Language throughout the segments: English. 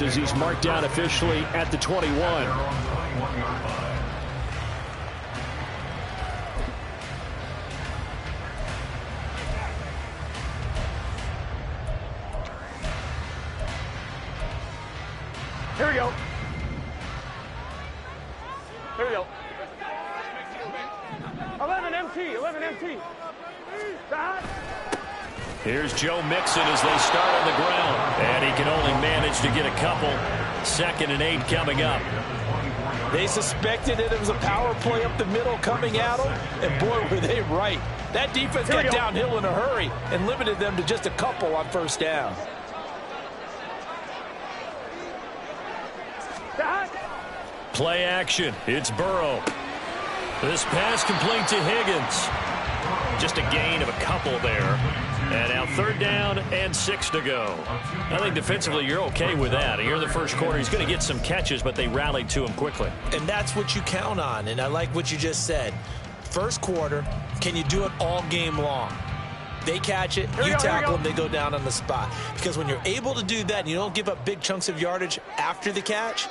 yards as he's marked down officially at the 21. Here we go. Here we go. 11 MT, 11 MT. Here's Joe Mixon as they start on the ground. And he can only manage to get a couple. 2nd and 8 coming up. They suspected that it was a power play up the middle coming at them. And boy, were they right. That defense got downhill in a hurry and limited them to just a couple on 1st down. Play action. It's Burrow. This pass complete to Higgins. Just a gain of a couple there. And now 3rd down and 6 to go. I think defensively you're okay with that. Here in the first quarter, he's going to get some catches, but they rallied to him quickly. And that's what you count on, and I like what you just said. First quarter, can you do it all game long? They catch it, you tackle them, they go down on the spot. Because when you're able to do that and you don't give up big chunks of yardage after the catch,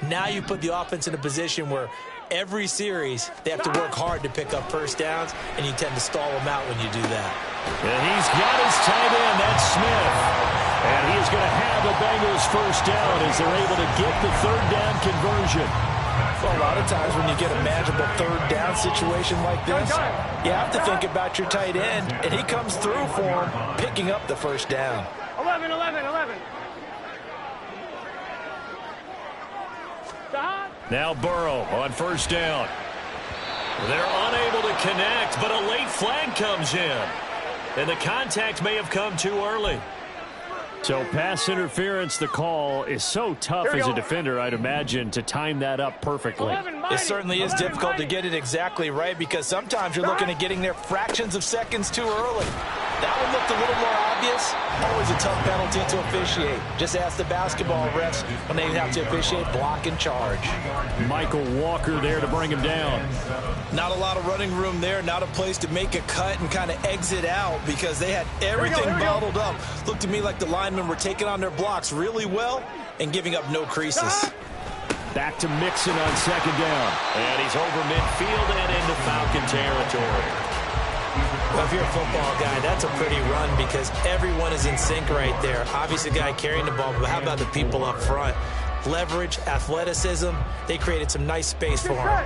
now you put the offense in a position where every series they have to work hard to pick up 1st downs, and you tend to stall them out when you do that. And he's got his tight end, that's Smith. And he is going to have the Bengals 1st down as they're able to get the 3rd down conversion. Well, a lot of times when you get a manageable 3rd down situation like this, you have to think about your tight end, and he comes through for him, picking up the 1st down. 11, 11, 11. Now Burrow on 1st down. They're unable to connect, but a late flag comes in. And the contact may have come too early. So pass interference, the call is so tough as a defender, I'd imagine, to time that up perfectly. It certainly is difficult to get it exactly right because sometimes you're looking at getting there fractions of seconds too early. That one looked a little more obvious. Always a tough penalty to officiate. Just ask the basketball refs when they have to officiate block and charge. Michael Walker there to bring him down. Not a lot of running room there. Not a place to make a cut and kind of exit out because they had everything bottled up. Looked to me like the linemen were taking on their blocks really well and giving up no creases. Back to Mixon on 2nd down. And he's over midfield and into Falcon territory. Well, if you're a football guy, that's a pretty run because everyone is in sync right there. Obviously, the guy carrying the ball, but how about the people up front? Leverage, athleticism, they created some nice space for him.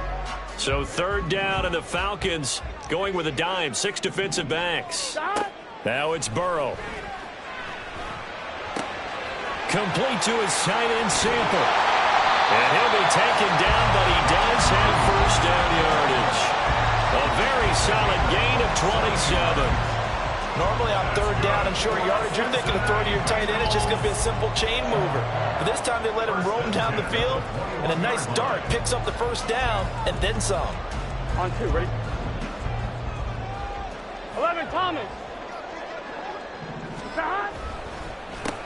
So 3rd down, and the Falcons going with a dime. 6 defensive backs. Now it's Burrow. Complete to his tight end Sample. And he'll be taken down, but he does have 1st down yardage. A very solid gain of 27. Normally on 3rd down and short yardage, you're thinking of throw to your tight end. It's just going to be a simple chain mover. But this time they let him roam down the field, and a nice dart picks up the 1st down and then some. On 2, ready? 11, Thomas.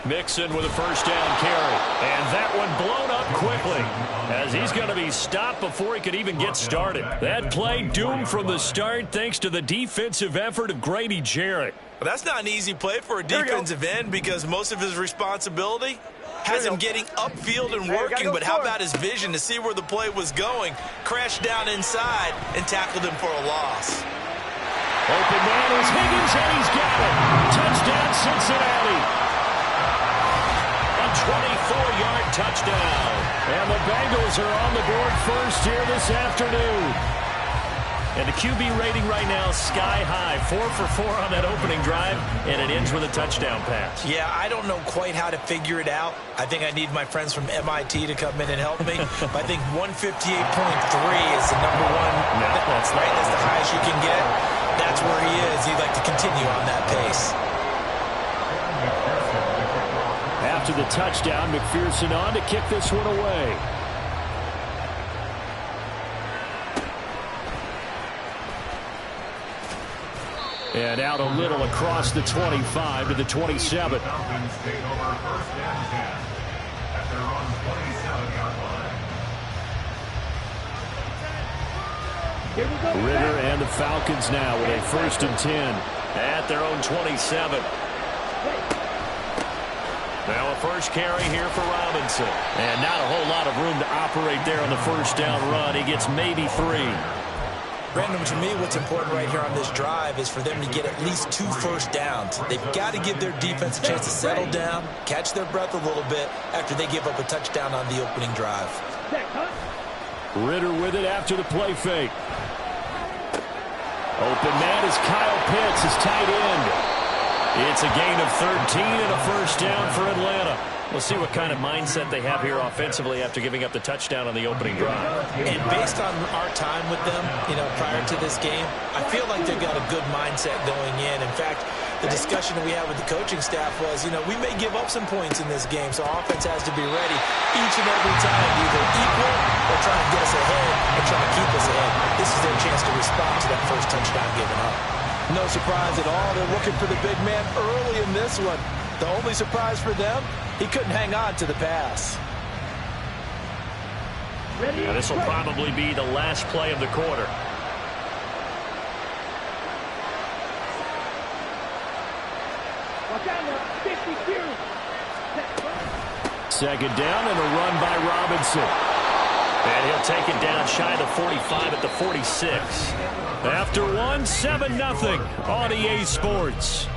Mixon with a 1st down carry. And that one blown up quickly as he's going to be stopped before he could even get started. That play doomed from the start thanks to the defensive effort of Grady Jarrett. Well, that's not an easy play for a defensive end because most of his responsibility has him getting upfield and working, but how about his vision to see where the play was going? Crashed down inside and tackled him for a loss. Open man is Higgins, and he's got it. Touchdown, Cincinnati. 24-yard touchdown. And the Bengals are on the board first here this afternoon. And the QB rating right now is sky high. 4 for 4 on that opening drive, and it ends with a touchdown pass. Yeah, I don't know quite how to figure it out. I think I need my friends from MIT to come in and help me. But I think 158.3 is the number one. No, that's right. That's the highest you can get. That's where he is. He'd like to continue on that pace. After the touchdown, McPherson on to kick this one away. And out a little across the 25 to the 27. Ritter and the Falcons now with a 1st and 10 at their own 27. Now a first carry here for Robinson. And not a whole lot of room to operate there on the first down run. He gets maybe 3. Brandon, to me, what's important right here on this drive is for them to get at least 2 first downs. They've got to give their defense a chance to settle down, catch their breath a little bit after they give up a touchdown on the opening drive. Ridder with it after the play fake. Open man is Kyle Pitts, his tight end. It's a gain of 13 and a first down for Atlanta. We'll see what kind of mindset they have here offensively after giving up the touchdown on the opening drive. And based on our time with them, prior to this game, I feel like they've got a good mindset going in. In fact, the discussion that we had with the coaching staff was, we may give up some points in this game, so our offense has to be ready each and every time, either equal or trying to get us ahead or trying to keep us ahead. This is their chance to respond to that first touchdown given up. No surprise at all. They're looking for the big man early in this one. The only surprise for them, he couldn't hang on to the pass. Now this will probably be the last play of the quarter. Second down and a run by Robinson. And he'll take it down shy of the 45 at the 46. After 7-0 on EA Sports.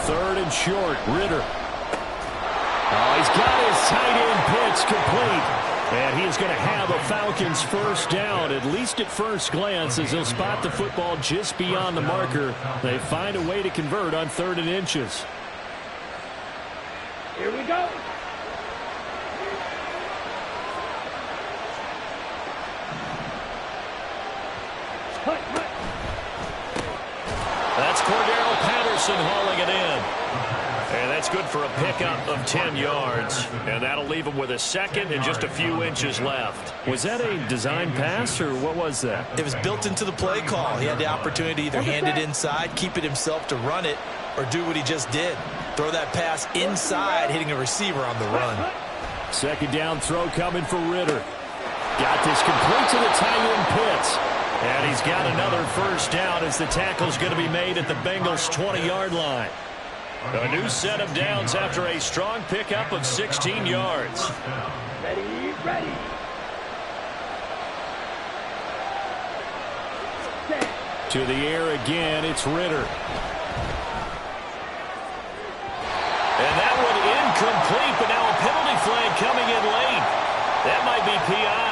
Third and short, Ridder. Oh, he's got his tight end Pitts complete. And he is going to have a Falcons first down, at least at first glance, as he'll spot the football just beyond the marker. They find a way to convert on 3rd and inches. Here we go. That's Cordero Patterson hauling it in. And that's good for a pickup of 10 yards. And that'll leave him with a second and just a few inches left. Was that a design pass, or what was that? It was built into the play call. He had the opportunity to either hand it inside, keep it himself to run it, or do what he just did. Throw that pass inside, hitting a receiver on the run. Second down throw coming for Ridder. Got this complete to the tight end Pitts. And he's got another first down as the tackle's going to be made at the Bengals' 20-yard line. A new set of downs after a strong pickup of 16 yards. Ready, ready. To the air again, it's Ridder. And that one incomplete, but now a penalty flag coming in late. That might be PI.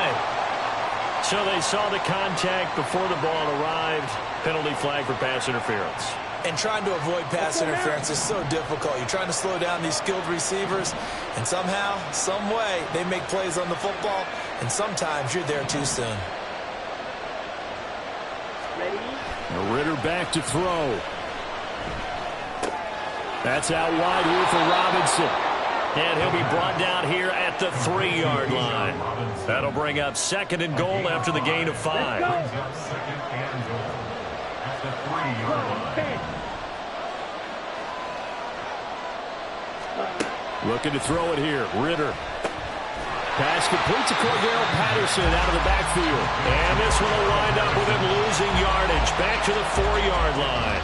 So they saw the contact before the ball arrived. Penalty flag for pass interference. And trying to avoid pass interference is so difficult. You're trying to slow down these skilled receivers, and somehow, some way, they make plays on the football, and sometimes you're there too soon. Ready? Ridder back to throw. That's out wide here for Robinson. And he'll be brought down here at the 3-yard line. That'll bring up 2nd and goal after the gain of 5. Looking to throw it here. Ridder. Pass complete to Cordero Patterson out of the backfield. And this one will wind up with him losing yardage. Back to the 4-yard line.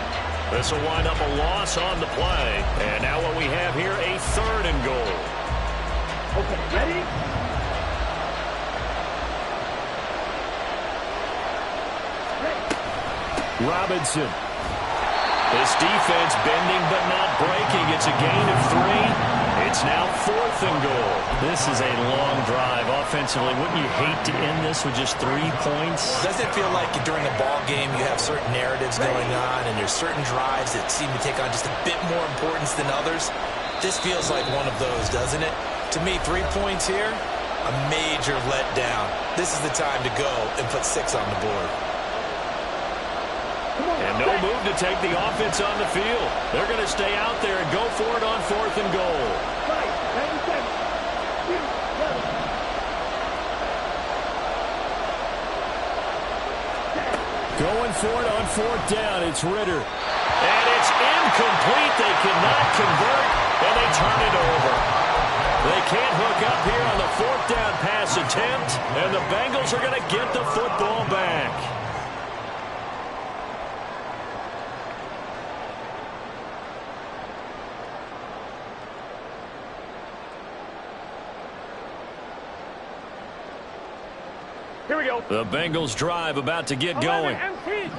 This will wind up a loss on the play. And now what we have here, a 3rd and goal. Okay, ready? Robinson. This defense bending but not breaking. It's a gain of 3. It's now 4th and goal. This is a long drive offensively. Wouldn't you hate to end this with just 3 points? Does it feel like during a ball game you have certain narratives going on and there's certain drives that seem to take on just a bit more importance than others? This feels like one of those, doesn't it? To me, 3 points here, a major letdown. This is the time to go and put 6 on the board. And no move to take the offense on the field. They're going to stay out there and go for it on 4th and goal. Going for it on fourth down. It's Ritter. And it's incomplete. They cannot convert, and they turn it over. They can't hook up here on the fourth down pass attempt, and the Bengals are going to get the football back. Here we go. The Bengals drive about to get going.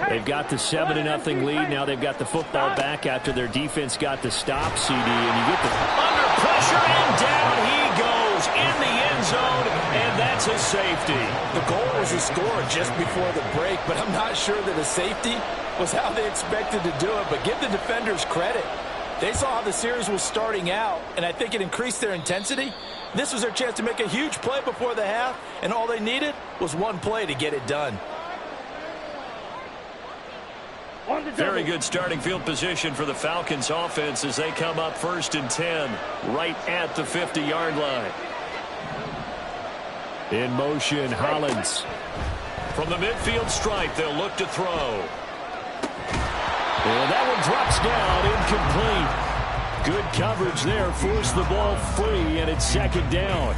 They've got the 7-0 lead. Now they've got the football back after their defense got the stop, CD. And you get the under pressure, and down he goes in the end zone, and that's a safety. The goal was a score just before the break, but I'm not sure that a safety was how they expected to do it. But give the defenders credit. They saw how the series was starting out, and I think it increased their intensity. This was their chance to make a huge play before the half, and all they needed was one play to get it done. Very good starting field position for the Falcons offense as they come up 1st and 10 right at the 50-yard line. In motion, Hollins. From the midfield stripe, they'll look to throw. And that one drops down, incomplete. Good coverage there, forced the ball free, and it's 2nd down.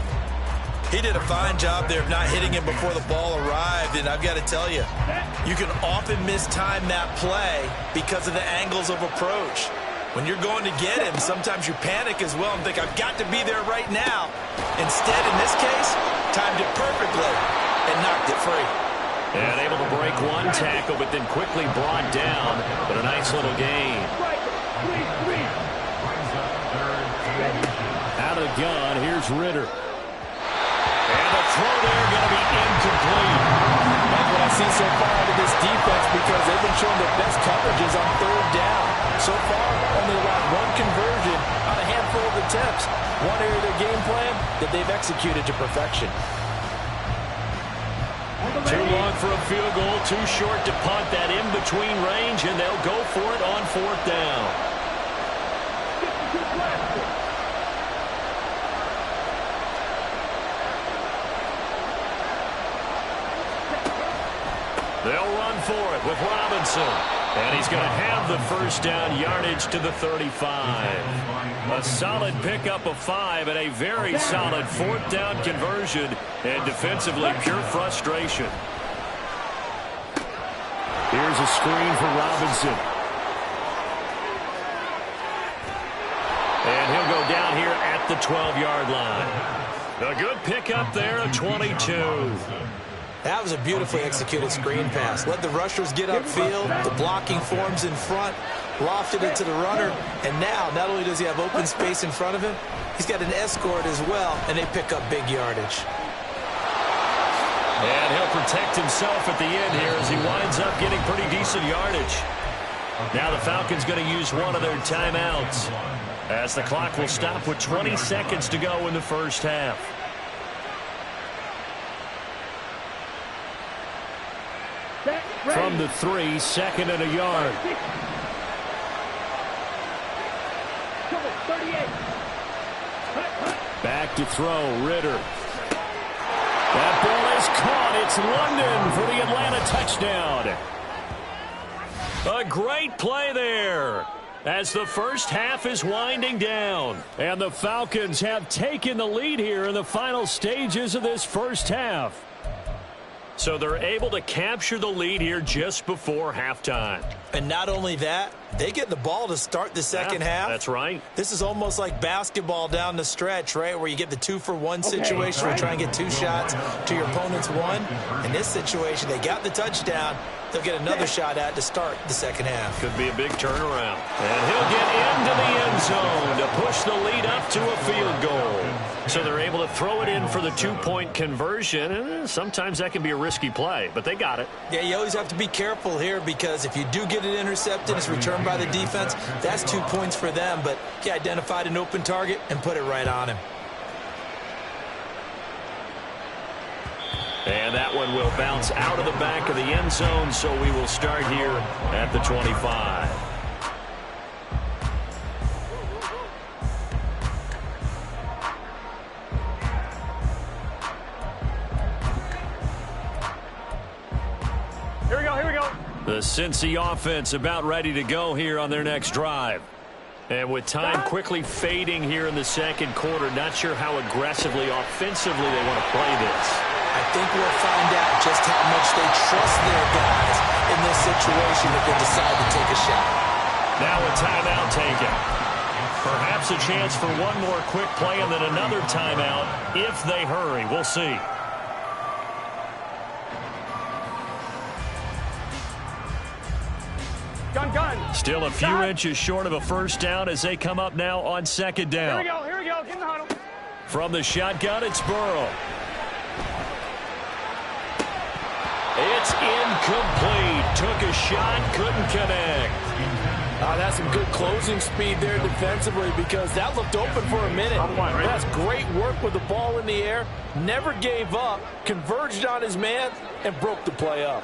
He did a fine job there of not hitting him before the ball arrived, and I've got to tell you, you can often mistime that play because of the angles of approach. When you're going to get him, sometimes you panic as well and think, I've got to be there right now. Instead, in this case, timed it perfectly and knocked it free. And able to break one tackle, but then quickly brought down. But a nice little gain. Out of the gun, here's Ritter. And the throw there going to be incomplete. That's what I see so far out of this defense because they've been showing their best coverages on 3rd down. So far, only allowed one conversion on a handful of attempts. One area of their game plan that they've executed to perfection. Too long for a field goal, too short to punt. That in-between range, and they'll go for it on 4th down. They'll run for it with Robinson. And he's going to have the 1st down yardage to the 35. A solid pickup of 5 and a very solid 4th down conversion. And defensively, pure frustration. Here's a screen for Robinson. And he'll go down here at the 12-yard line. A good pickup there, a 22. That was a beautifully executed screen pass. Let the rushers get upfield. The blocking forms in front. Lofted it to the runner. And now, not only does he have open space in front of him, he's got an escort as well, and they pick up big yardage. And he'll protect himself at the end here as he winds up getting pretty decent yardage. Now the Falcons going to use one of their timeouts as the clock will stop with 20 seconds to go in the 1st half. From the 3, 2nd and a yard. Back to throw, Ritter. That ball is caught. It's London for the Atlanta touchdown. A great play there as the 1st half is winding down. And the Falcons have taken the lead here in the final stages of this 1st half. So they're able to capture the lead here just before halftime. And not only that, they get the ball to start the 2nd half. That's right. This is almost like basketball down the stretch, right, where you get the 2-for-1 situation where you try and get 2 shots to your opponent's 1. In this situation, they got the touchdown. They'll get another shot at to start the 2nd half. Could be a big turnaround. And he'll get into the end zone to push the lead up to a field goal. So they're able to throw it in for the 2-point conversion. And sometimes that can be a risky play, but they got it. Yeah, you always have to be careful here because if you do get it intercepted, it's returned by the defense. That's 2 points for them, but he identified an open target and put it right on him. And that one will bounce out of the back of the end zone, so we will start here at the 25. Here we go. The Cincy offense about ready to go here on their next drive. And with time quickly fading here in the second quarter, not sure how aggressively, offensively they want to play this. I think we'll find out just how much they trust their guys in this situation if they decide to take a shot. Now a timeout taken. Perhaps a chance for one more quick play and then another timeout if they hurry. We'll see. Gun. Still a few inches short of a first down as they come up now on second down. Here we go. Get in the huddle. From the shotgun, it's Burrow. It's incomplete. Took a shot, couldn't connect. That's some good closing speed there defensively because that looked open for a minute. That's great work with the ball in the air. Never gave up, converged on his man, and broke the play up.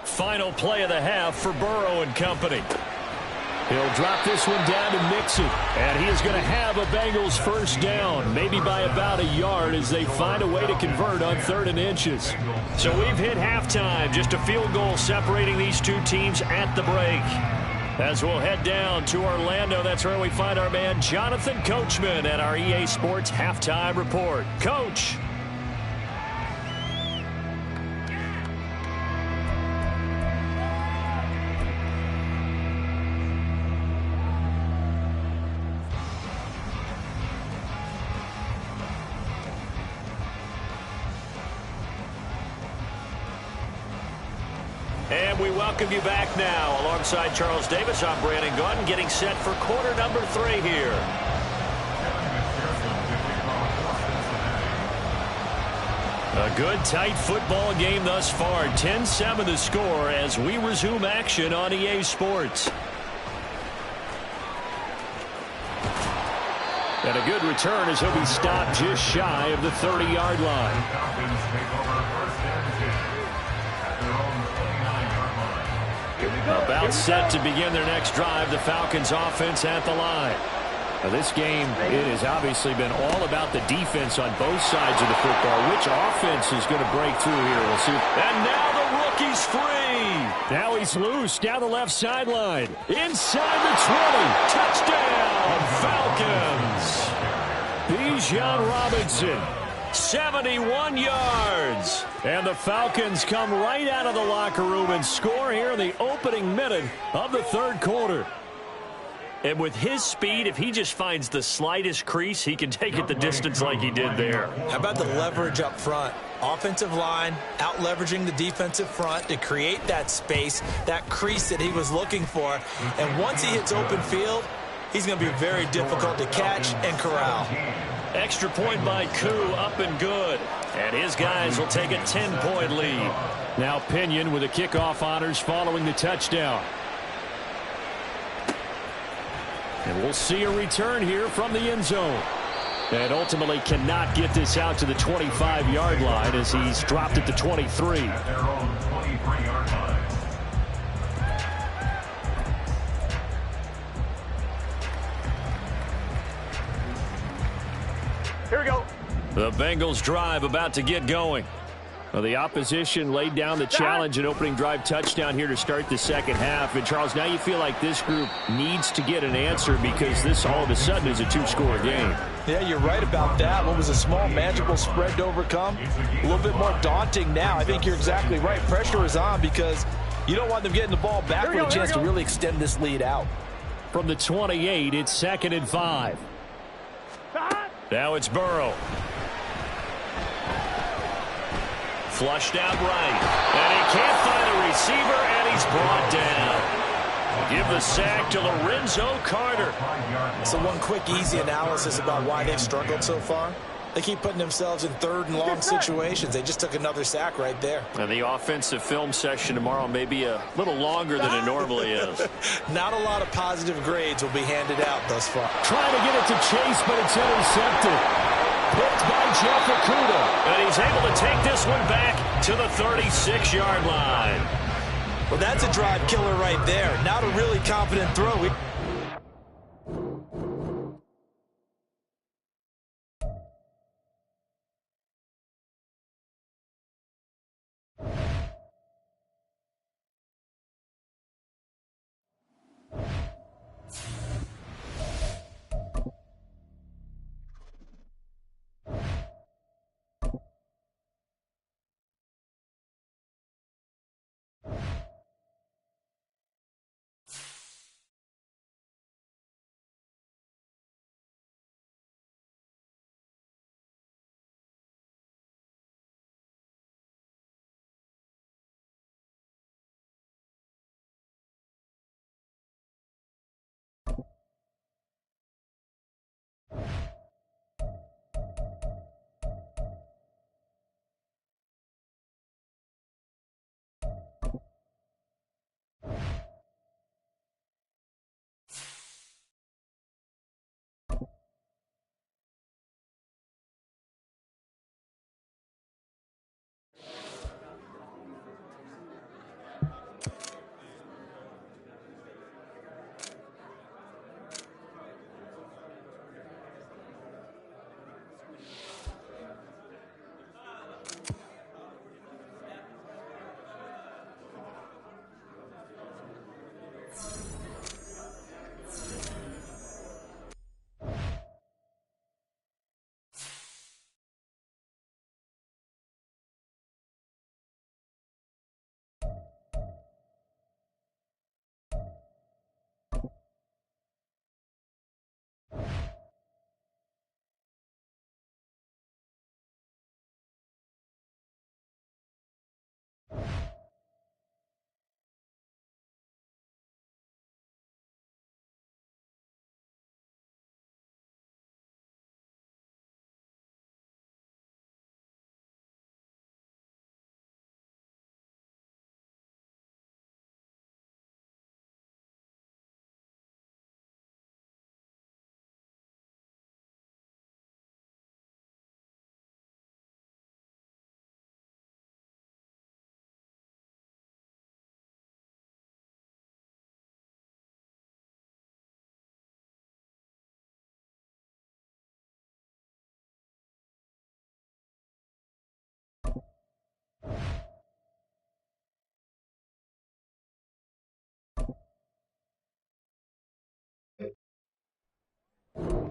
Final play of the half for Burrow and company. He'll drop this one down to Mixon. And he is going to have a Bengals first down, maybe by about a yard as they find a way to convert on 3rd and inches. So we've hit halftime, just a field goal separating these two teams at the break. As we'll head down to Orlando, that's where we find our man Jonathan Coachman at our EA Sports Halftime Report. Coach. And we welcome you back now. Alongside Charles Davis, I'm Brandon Gaudin, getting set for quarter number 3 here. A good, tight football game thus far. 10-7 the score as we resume action on EA Sports. And a good return as he'll be stopped just shy of the 30-yard line. About set to begin their next drive, the Falcons offense at the line. Now this game, it has obviously been all about the defense on both sides of the football. Which offense is going to break through here? We'll see. And now the rookie's free. Now he's loose down the left sideline. Inside the 20. Touchdown, Falcons. Bijan Robinson. 71 yards. And the Falcons come right out of the locker room and score here in the opening minute of the 3rd quarter. And with his speed, if he just finds the slightest crease, he can take it the distance like he did there. How about the leverage up front? Offensive line out leveraging the defensive front to create that space, that crease that he was looking for. And once he hits open field, he's going to be very difficult to catch and corral. Extra point by Koo, up and good. And his guys will take a 10-point lead. Now Pinion with the kickoff honors following the touchdown. And we'll see a return here from the end zone. And ultimately cannot get this out to the 25-yard line as he's dropped at the 23. Here we go. The Bengals drive about to get going. Well, the opposition laid down the challenge and opening drive touchdown here to start the second half. And, Charles, now you feel like this group needs to get an answer because this all of a sudden is a 2-score game. Yeah, you're right about that. What was a small, manageable spread to overcome? A little bit more daunting now. I think you're exactly right. Pressure is on because you don't want them getting the ball back with a chance to really extend this lead out. From the 28, it's 2nd and 5. Now it's Burrow. Flushed out right. And he can't find a receiver, and he's brought down. Give the sack to Lorenzo Carter. So one quick, easy analysis about why they've struggled so far. They keep putting themselves in 3rd and long situations. They just took another sack right there. And the offensive film session tomorrow may be a little longer than it normally is. Not a lot of positive grades will be handed out thus far. Trying to get it to Chase, but it's intercepted. Picked by Jeff Okudah. And he's able to take this one back to the 36-yard line. Well, that's a drive killer right there. Not a really confident throw.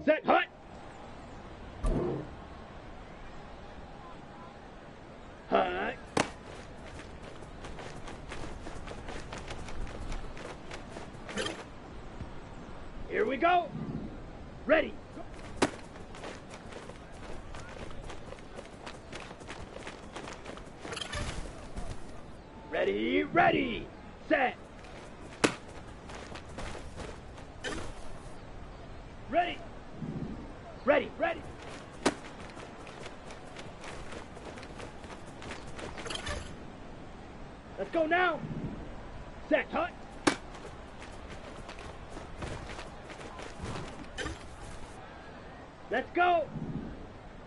Set, hut. Hut. Here we go. Ready. Ready, ready, set. Ready. Ready, ready. Let's go now. Set, hut. Let's go.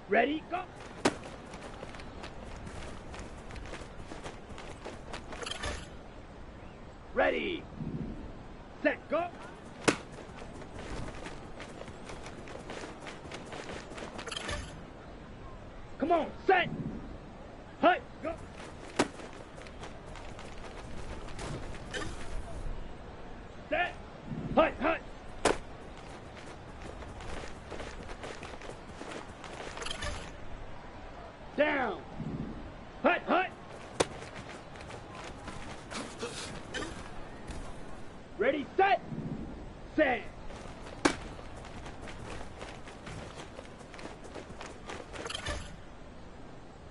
Ready, go. Ready. Set, go. Come on, set. Hut, go. Set. Hut, hut. Down. Hut, hut. Ready, set. Set.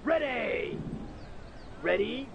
Ready. Ready.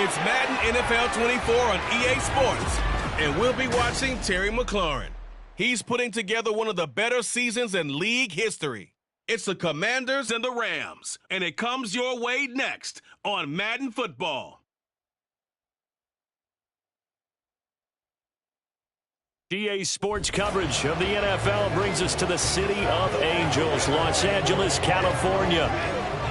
It's Madden NFL 24 on EA Sports, and we'll be watching Terry McLaurin. He's putting together one of the better seasons in league history. It's the Commanders and the Rams, and it comes your way next on Madden Football. EA Sports coverage of the NFL brings us to the City of Angels, Los Angeles, California.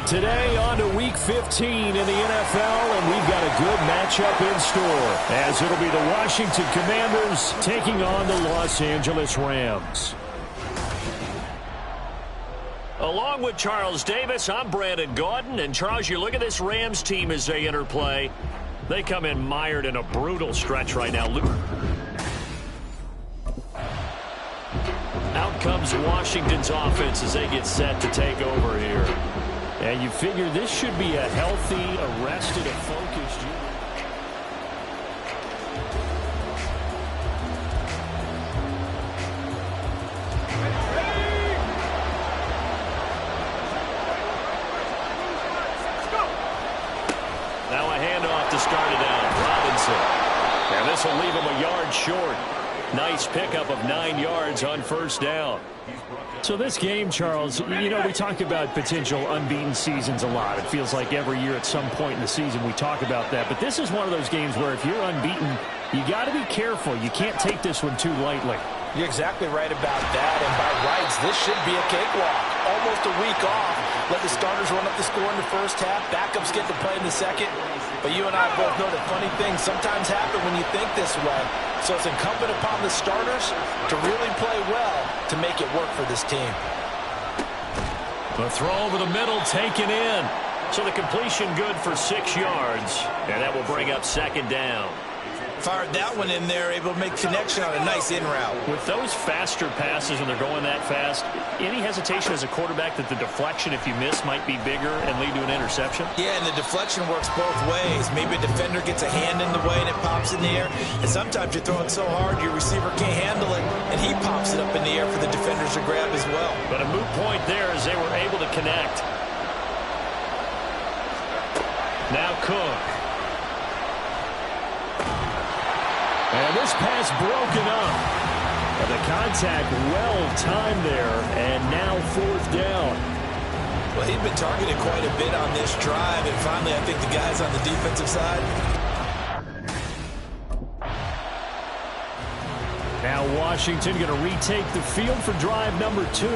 Today on to Week 15 in the NFL, and we've got a good matchup in store, as it'll be the Washington Commanders taking on the Los Angeles Rams. Along with Charles Davis, I'm Brandon Gaudin, and Charles, you look at this Rams team as they enter play. They come in mired in a brutal stretch right now. Out comes Washington's offense as they get set to take over here. And you figure this should be a healthy, arrested, and focused unit. Now a handoff to start it out. Robinson. And this will leave him a yard short. Nice pickup of 9 yards on first down. So this game, Charles, you know, we talk about potential unbeaten seasons a lot. It feels like every year at some point in the season we talk about that. But this is one of those games where if you're unbeaten, you got to be careful. You can't take this one too lightly. You're exactly right about that, and by rights, this should be a cakewalk. Almost a week off. Let the starters run up the score in the first half. Backups get to play in the second. But you and I both know that funny things sometimes happen when you think this way. So it's incumbent upon the starters to really play well to make it work for this team. The throw over the middle taken in. So the completion good for 6 yards, and that will bring up second down. Fired that one in there, able to make connection on a nice in route. With those faster passes when they're going that fast, any hesitation as a quarterback that the deflection, if you miss, might be bigger and lead to an interception? Yeah, and the deflection works both ways. Maybe a defender gets a hand in the way and it pops in the air. And sometimes you're throwing so hard your receiver can't handle it, and he pops it up in the air for the defenders to grab as well. But a moot point there as they were able to connect. Now Cook. And this pass broken up. And the contact well-timed there, and now fourth down. Well, he'd been targeted quite a bit on this drive, and finally I think the guys on the defensive side. Now Washington going to retake the field for drive number 2.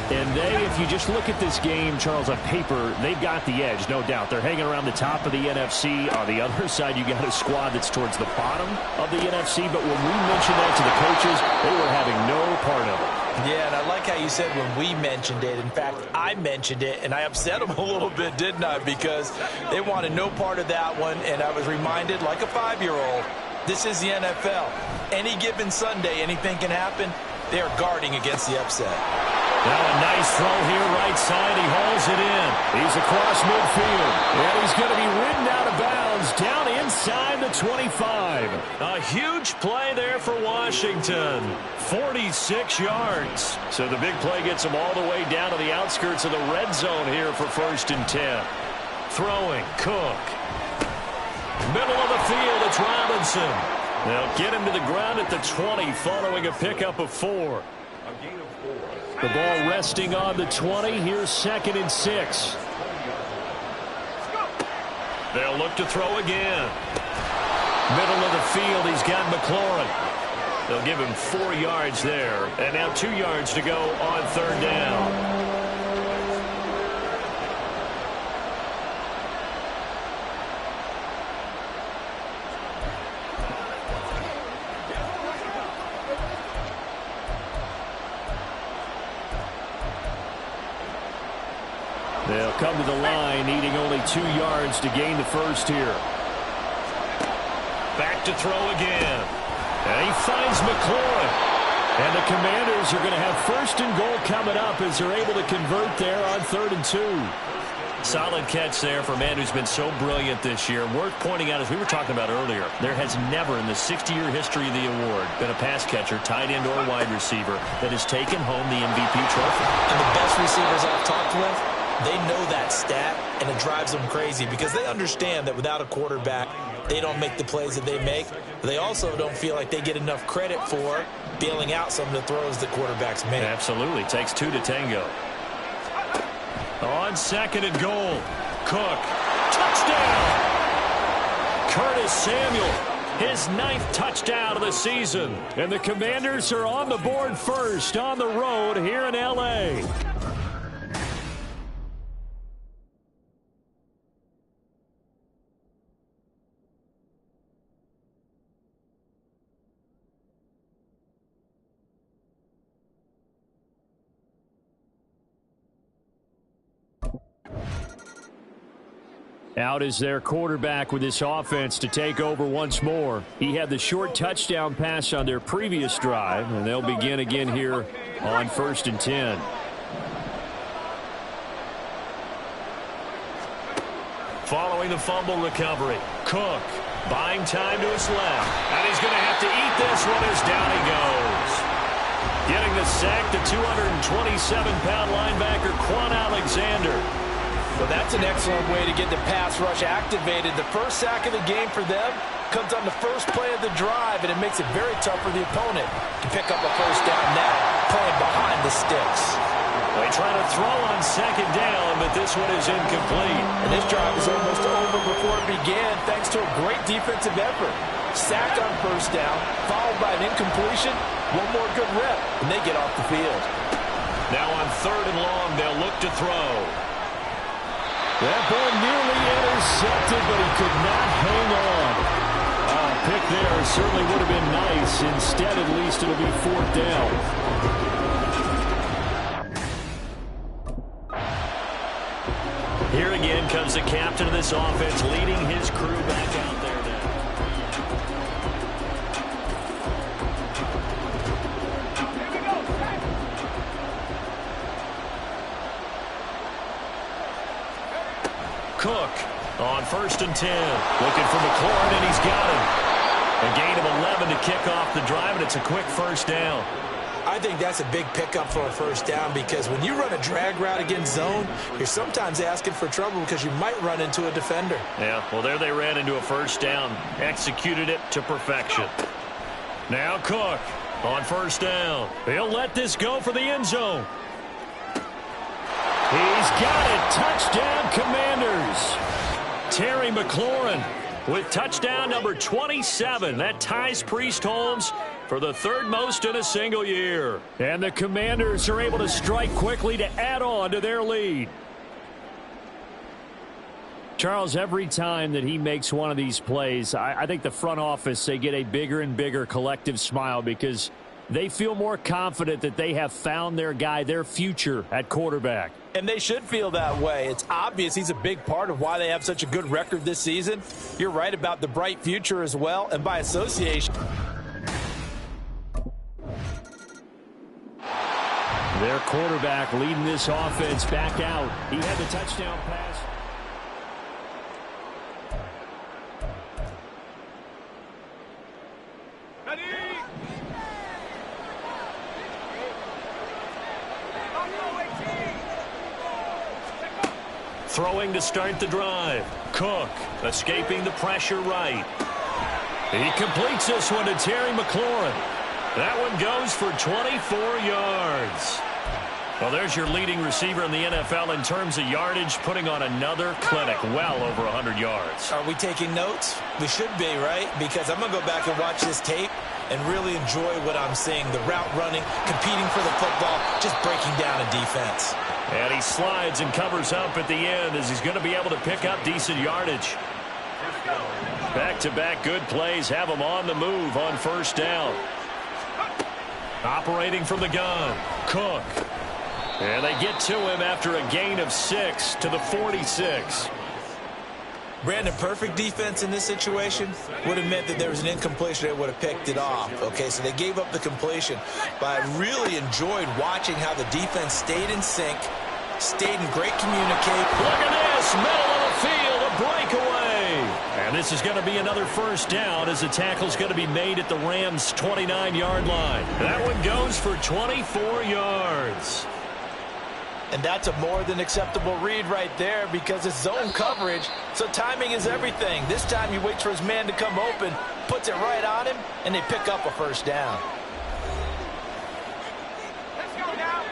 And they, if you just look at this game, Charles, on paper, they've got the edge, no doubt. They're hanging around the top of the NFC. On the other side, you got a squad that's towards the bottom of the NFC. But when we mentioned that to the coaches, they were having no part of it. Yeah, and I like how you said when we mentioned it. In fact, I mentioned it, and I upset them a little bit, didn't I? Because they wanted no part of that one, and I was reminded, like a 5-year-old, this is the NFL. Any given Sunday, anything can happen. They are guarding against the upset. Now a nice throw here, right side. He hauls it in. He's across midfield. And he's going to be ridden out of bounds down inside the 25. A huge play there for Washington. 46 yards. So the big play gets him all the way down to the outskirts of the red zone here for 1st and 10. Throwing, Cook. Middle of the field, it's Robinson. They'll get him to the ground at the 20 following a pickup of 4. The ball resting on the 20. Here's 2nd and 6. They'll look to throw again. Middle of the field, he's got McLaurin. They'll give him 4 yards there. And now 2 yards to go on 3rd down. They'll come to the line, needing only 2 yards to gain the first here. Back to throw again. And he finds McLaurin. And the Commanders are going to have 1st and goal coming up as they're able to convert there on 3rd and 2. Solid catch there for a man who's been so brilliant this year. Worth pointing out, as we were talking about earlier, there has never in the 60-year history of the award been a pass catcher, tight end, or wide receiver that has taken home the MVP trophy. And the best receivers I've talked with, they know that stat, and it drives them crazy because they understand that without a quarterback, they don't make the plays that they make. They also don't feel like they get enough credit for bailing out some of the throws that quarterbacks make. Absolutely. Takes two to tango. On 2nd and goal. Cook. Touchdown! Curtis Samuel, his 9th touchdown of the season. And the Commanders are on the board first on the road here in L.A. Out is their quarterback with this offense to take over once more. He had the short touchdown pass on their previous drive, and they'll begin again here on 1st and 10. Following the fumble recovery, Cook buying time to his left. And he's going to have to eat this one as down he goes. Getting the sack, the 227-pound linebacker, Quan Alexander. Well, that's an excellent way to get the pass rush activated. The first sack of the game for them comes on the first play of the drive, and it makes it very tough for the opponent to pick up a first down now, playing behind the sticks. They try to throw on 2nd down, but this one is incomplete. And this drive is almost over before it began, thanks to a great defensive effort. Sack on 1st down, followed by an incompletion, one more good rep, and they get off the field. Now on 3rd and long, they'll look to throw. That ball nearly intercepted, but he could not hang on. Pick there certainly would have been nice. Instead, at least it'll be 4th down. Here again comes the captain of this offense, leading his crew back out there now. Cook on 1st and 10. Looking for McLaurin, and he's got him. A gain of 11 to kick off the drive, and it's a quick 1st down. I think that's a big pickup for a 1st down because when you run a drag route against zone, you're sometimes asking for trouble because you might run into a defender. Yeah, well, there they ran into a 1st down. Executed it to perfection. Now Cook on 1st down. He'll let this go for the end zone. He's got it. Touchdown, Commanders. Terry McLaurin with touchdown number 27. That ties Priest Holmes for the 3rd most in a single year. And the Commanders are able to strike quickly to add on to their lead. Charles, every time that he makes one of these plays, I think the front office, they get a bigger and bigger collective smile because they feel more confident that they have found their guy, their future at quarterback. And they should feel that way. It's obvious he's a big part of why they have such a good record this season. You're right about the bright future as well, and by association. Their quarterback leading this offense back out. He had the touchdown pass. Throwing to start the drive. Cook escaping the pressure right. He completes this one to Terry McLaurin. That one goes for 24 yards. Well, there's your leading receiver in the NFL in terms of yardage, putting on another clinic, well over 100 yards. Are we taking notes? We should be, right? Because I'm going to go back and watch this tape and really enjoy what I'm seeing. The route running, competing for the football, just breaking down a defense. And he slides and covers up at the end as he's going to be able to pick up decent yardage. Back-to-back good plays have him on the move on 1st down. Operating from the gun, Cook. And they get to him after a gain of 6 to the 46. Brandon, perfect defense in this situation would have meant that there was an incompletion that would have picked it off. Okay, so they gave up the completion. But I really enjoyed watching how the defense stayed in sync, stayed in great communication. Look at this, middle of the field, a breakaway. And this is going to be another 1st down as the tackle's going to be made at the Rams' 29-yard line. That one goes for 24 yards. And that's a more than acceptable read right there because it's zone coverage, so timing is everything. This time he waits for his man to come open, puts it right on him, and they pick up a first down. Let's go now.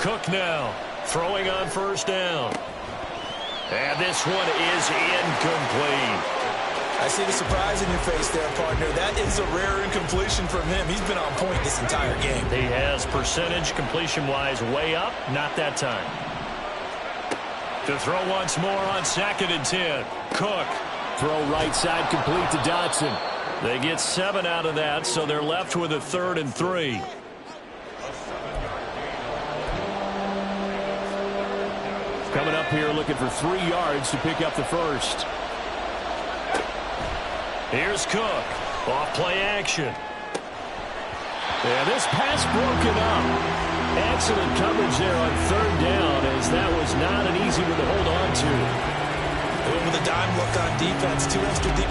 Cook now, throwing on first down. And this one is incomplete. I see the surprise in your face there, partner. That is a rare incompletion from him. He's been on point this entire game. He has percentage completion-wise way up, not that time. To throw once more on 2nd and 10. Cook. Throw right side complete to Dotson. They get 7 out of that, so they're left with a 3rd and 3. Coming up here looking for 3 yards to pick up the first. Here's Cook. Off play action. And this pass broken up. Excellent coverage there on 3rd down, as that was not an easy one to hold on to. With a dime look on defense, 2 extra deep.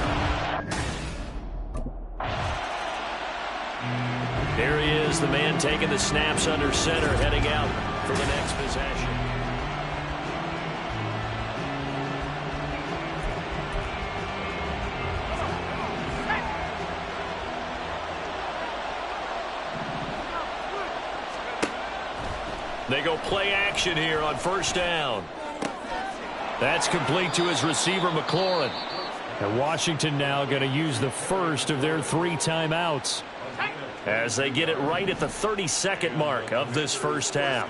Here he is, the man taking the snaps under center, heading out for the next possession. They go play action here on first down. That's complete to his receiver, McLaurin. And Washington now going to use the first of their 3 timeouts, as they get it right at the 32nd mark of this first half.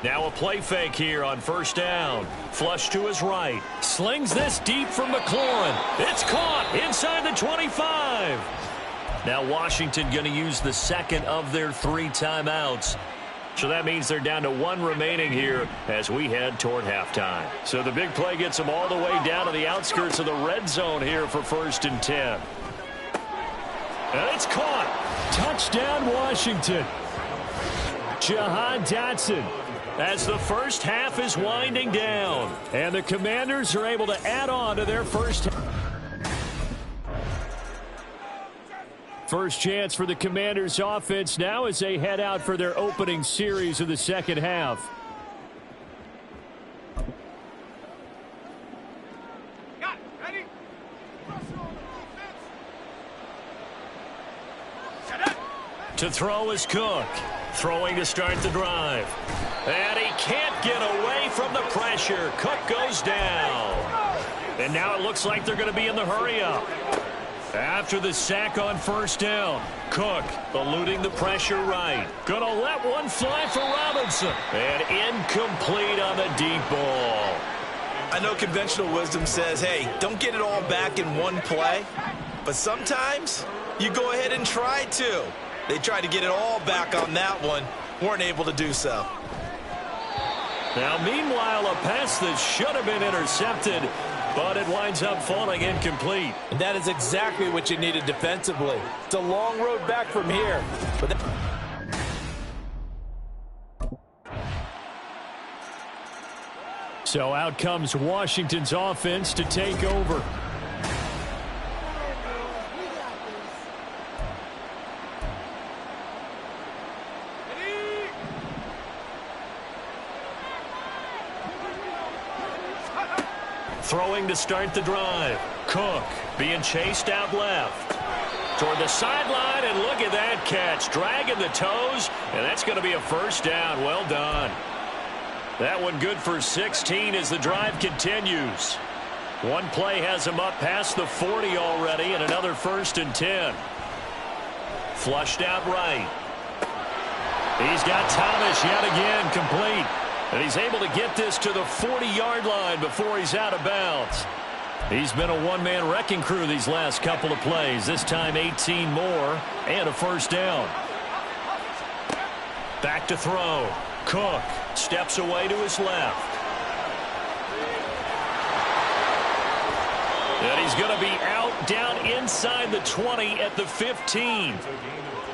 Now a play fake here on first down. Flush to his right. Slings this deep from McLaurin. It's caught inside the 25. Now Washington going to use the 2nd of their 3 timeouts. So that means they're down to 1 remaining here as we head toward halftime. So the big play gets them all the way down to the outskirts of the red zone here for 1st and 10. And it's caught. Touchdown, Washington. Jahan Dotson. As the first half is winding down. And the Commanders are able to add on to their first half. First chance for the Commanders offense now as they head out for their opening series of the second half. Got it. Ready? To throw is Cook. Throwing to start the drive. And he can't get away from the pressure. Cook goes down. And now it looks like they're going to be in the hurry up. After the sack on first down, Cook eluding the pressure right. Gonna let one fly for Robinson. And incomplete on the deep ball. I know conventional wisdom says, hey, don't get it all back in one play. But sometimes you go ahead and try to. They tried to get it all back on that one. Weren't able to do so. Now, meanwhile, a pass that should have been intercepted, but it winds up falling incomplete. And that is exactly what you needed defensively. It's a long road back from here. But so out comes Washington's offense to take over. Throwing to start the drive. Cook being chased out left. Toward the sideline, and look at that catch. Dragging the toes, and that's going to be a first down. Well done. That one good for 16 as the drive continues. One play has him up past the 40 already, and another 1st and 10. Flushed out right. He's got Thomas yet again complete. And he's able to get this to the 40-yard line before he's out of bounds. He's been a one-man wrecking crew these last couple of plays. This time 18 more and a first down. Back to throw. Cook steps away to his left. And he's going to be out down inside the 20 at the 15.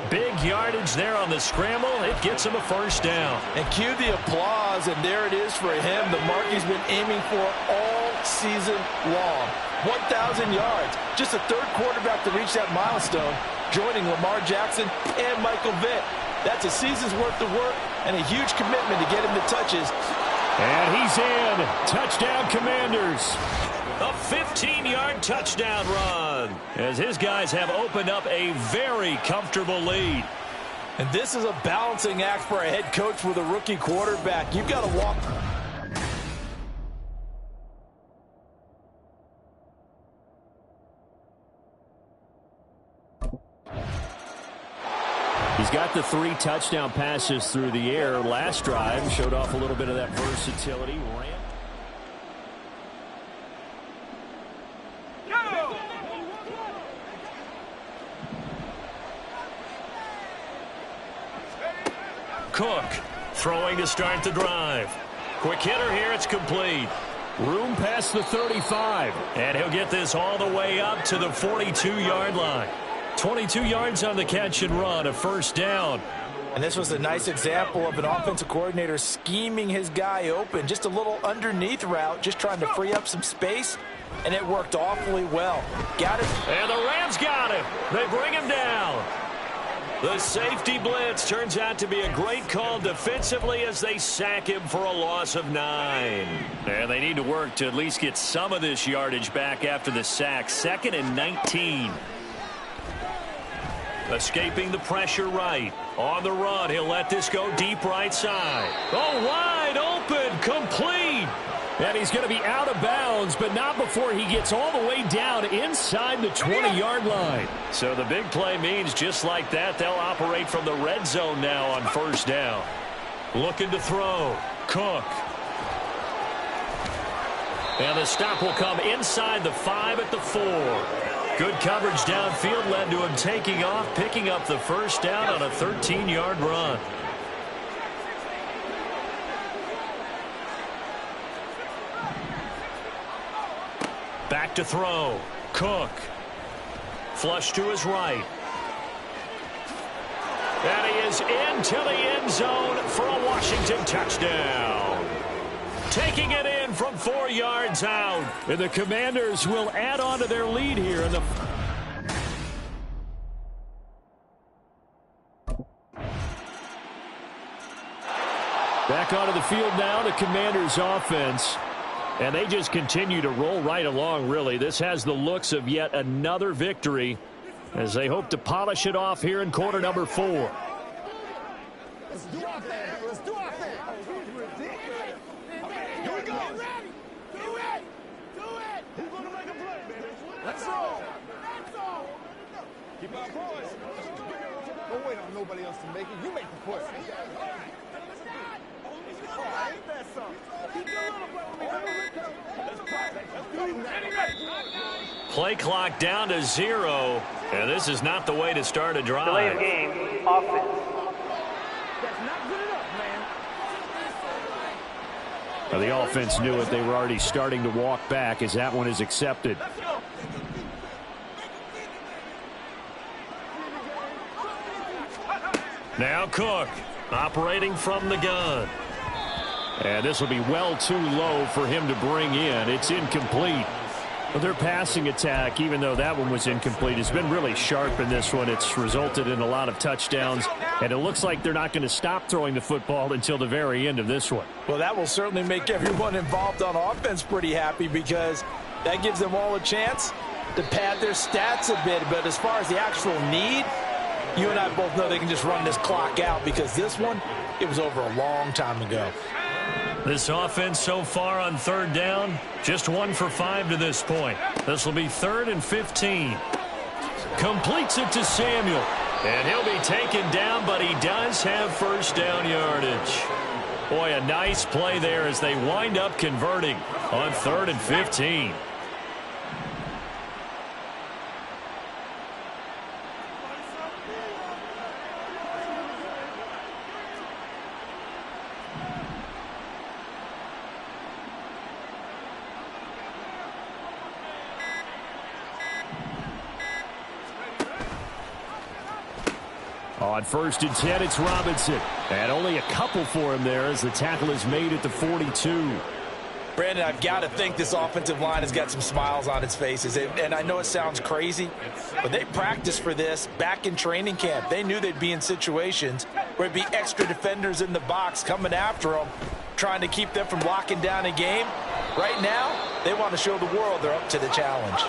Big yardage there on the scramble. It gets him a first down. And cue the applause, and there it is for him. The mark he's been aiming for all season long. 1,000 yards. Just a third quarterback to reach that milestone, joining Lamar Jackson and Michael Vick. That's a season's worth of work and a huge commitment to get him the touches. And he's in. Touchdown, Commanders. A 15-yard touchdown run as his guys have opened up a very comfortable lead. And this is a balancing act for a head coach with a rookie quarterback. You've got to walk. He's got the 3 touchdown passes through the air. Last drive showed off a little bit of that versatility. Cook throwing to start the drive. Quick hitter here. It's complete. Room past the 35. And he'll get this all the way up to the 42-yard line. 22 yards on the catch and run, a first down. And this was a nice example of an offensive coordinator scheming his guy open. Just a little underneath route, just trying to free up some space, and it worked awfully well. Got it. And the Rams got him. They bring him down. The safety blitz turns out to be a great call defensively as they sack him for a loss of 9. And they need to work to at least get some of this yardage back after the sack. 2nd and 19. Escaping the pressure right. On the run, he'll let this go deep right side. Oh, wide open, complete. And he's going to be out of bounds, but not before he gets all the way down inside the 20-yard line. So the big play means just like that, they'll operate from the red zone now on first down. Looking to throw. Cook. And the stop will come inside the 5 at the 4. Good coverage downfield led to him taking off, picking up the first down on a 13-yard run. Back to throw. Cook. Flush to his right. And he is into the end zone for a Washington touchdown. Taking it in from 4 yards out. And the Commanders will add on to their lead here. In the back onto the field now, the Commanders offense. And they just continue to roll right along, really. This has the looks of yet another victory as they hope to polish it off here in quarter number 4. Let's do our thing. Let's do our thing. Here we go. Do it. Do it. Who's going to make a play, baby? Let's roll. Keep our boys. Don't wait on nobody else to make it. You make the push. Oh, I ain't that something. Keep your little play with me. Let's practice. Play clock down to 0. And this is not the way to start a drive. Delay of game, offense. That's not good enough, man. Well, the offense knew it. They were already starting to walk back as that one is accepted. Now Cook operating from the gun. And this will be well too low for him to bring in. It's incomplete. But their passing attack, even though that one was incomplete, has been really sharp in this one. It's resulted in a lot of touchdowns, and it looks like they're not going to stop throwing the football until the very end of this one. Well, that will certainly make everyone involved on offense pretty happy because that gives them all a chance to pad their stats a bit. But as far as the actual need, you and I both know they can just run this clock out because this one, it was over a long time ago. This offense so far on third down, just 1 for 5 to this point. This will be 3rd and 15. Completes it to Samuel. And he'll be taken down, but he does have first down yardage. Boy, a nice play there as they wind up converting on 3rd and 15. On 1st and 10, it's Robinson. And only a couple for him there as the tackle is made at the 42. Brandon, I've got to think this offensive line has got some smiles on its faces. And I know it sounds crazy, but they practiced for this back in training camp. They knew they'd be in situations where it'd be extra defenders in the box coming after them, trying to keep them from locking down a game. Right now, they want to show the world they're up to the challenge.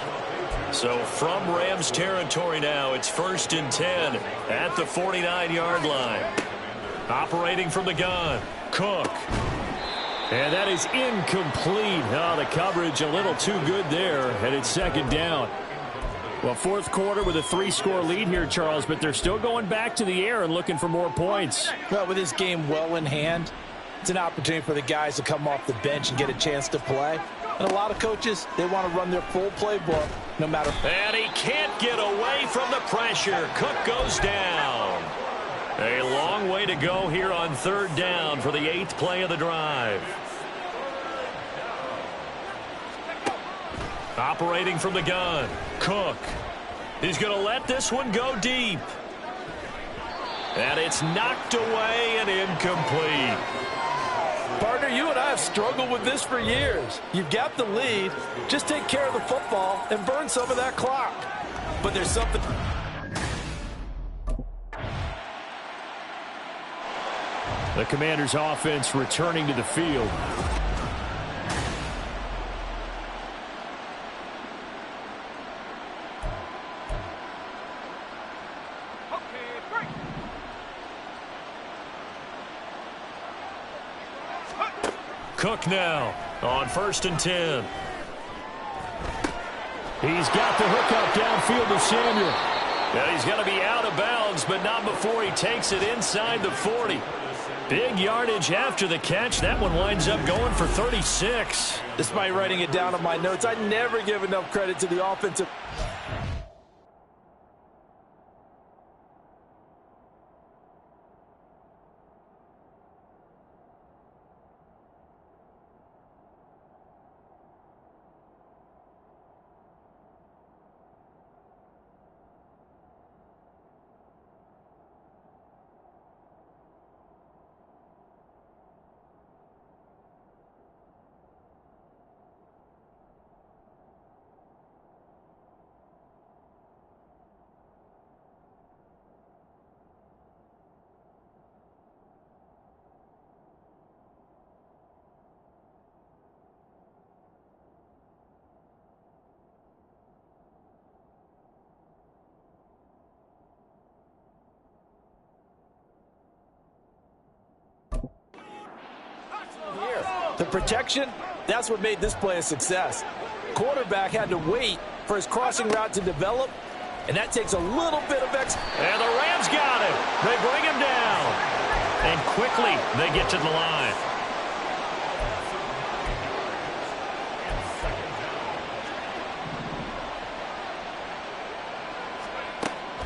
So from Rams territory now, it's 1st and 10 at the 49-yard line. Operating from the gun, Cook. And that is incomplete. Oh, the coverage a little too good there, and it's 2nd down. Well, 4th quarter with a 3-score lead here, Charles, but they're still going back to the air and looking for more points. Well, with this game well in hand, it's an opportunity for the guys to come off the bench and get a chance to play. And a lot of coaches, they want to run their full playbook no matter. And he can't get away from the pressure. Cook goes down. A long way to go here on 3rd down for the 8th play of the drive. Operating from the gun, Cook. He's going to let this one go deep. And it's knocked away and incomplete. Partner, you and I have struggled with this for years. You've got the lead. Just take care of the football and burn some of that clock. But there's something. The Commanders' offense returning to the field. Cook now on 1st and 10. He's got the hook up downfield to Samuel. And he's going to be out of bounds, but not before he takes it inside the 40. Big yardage after the catch. That one winds up going for 36. Despite writing it down on my notes, I never give enough credit to the offensive. The protection, that's what made this play a success. Quarterback had to wait for his crossing route to develop, and that takes a little bit of extra. And the Rams got him. They bring him down. And quickly, they get to the line.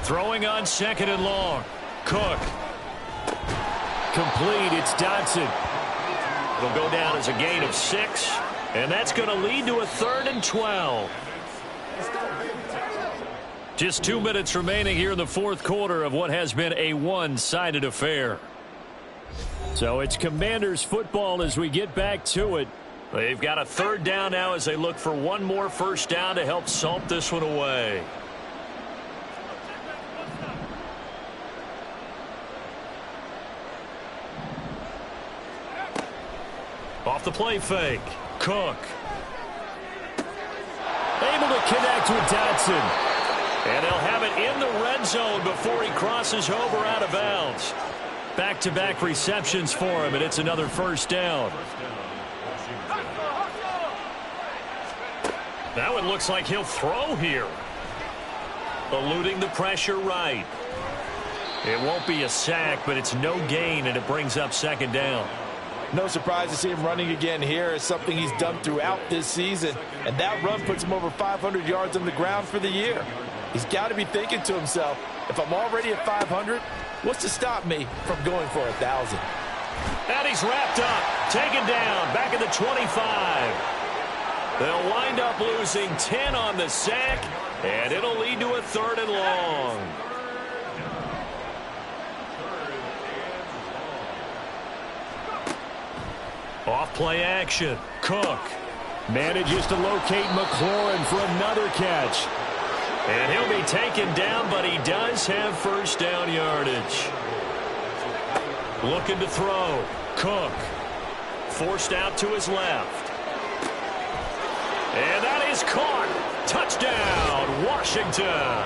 Throwing on 2nd and long. Cook. Complete. It's Dodson. It'll go down as a gain of 6, and that's going to lead to a 3rd and 12. Just 2 minutes remaining here in the 4th quarter of what has been a one-sided affair. So it's Commanders football as we get back to it. They've got a 3rd down now as they look for one more 1st down to help salt this one away. Off the play fake, Cook. Able to connect with Dodson. And they'll have it in the red zone before he crosses over out of bounds. Back-to-back receptions for him, and it's another 1st down. Now it looks like he'll throw here. Eluding the pressure right. It won't be a sack, but it's no gain, and it brings up 2nd down. No surprise to see him running again here. It's something he's done throughout this season. And that run puts him over 500 yards on the ground for the year. He's got to be thinking to himself, if I'm already at 500, what's to stop me from going for 1,000? And he's wrapped up, taken down, back at the 25. They'll wind up losing 10 on the sack, and it'll lead to a 3rd and long. Off play action. Cook. Manages to locate McLaurin for another catch. And he'll be taken down, but he does have first down yardage. Looking to throw. Cook. Forced out to his left. And that is caught. Touchdown, Washington.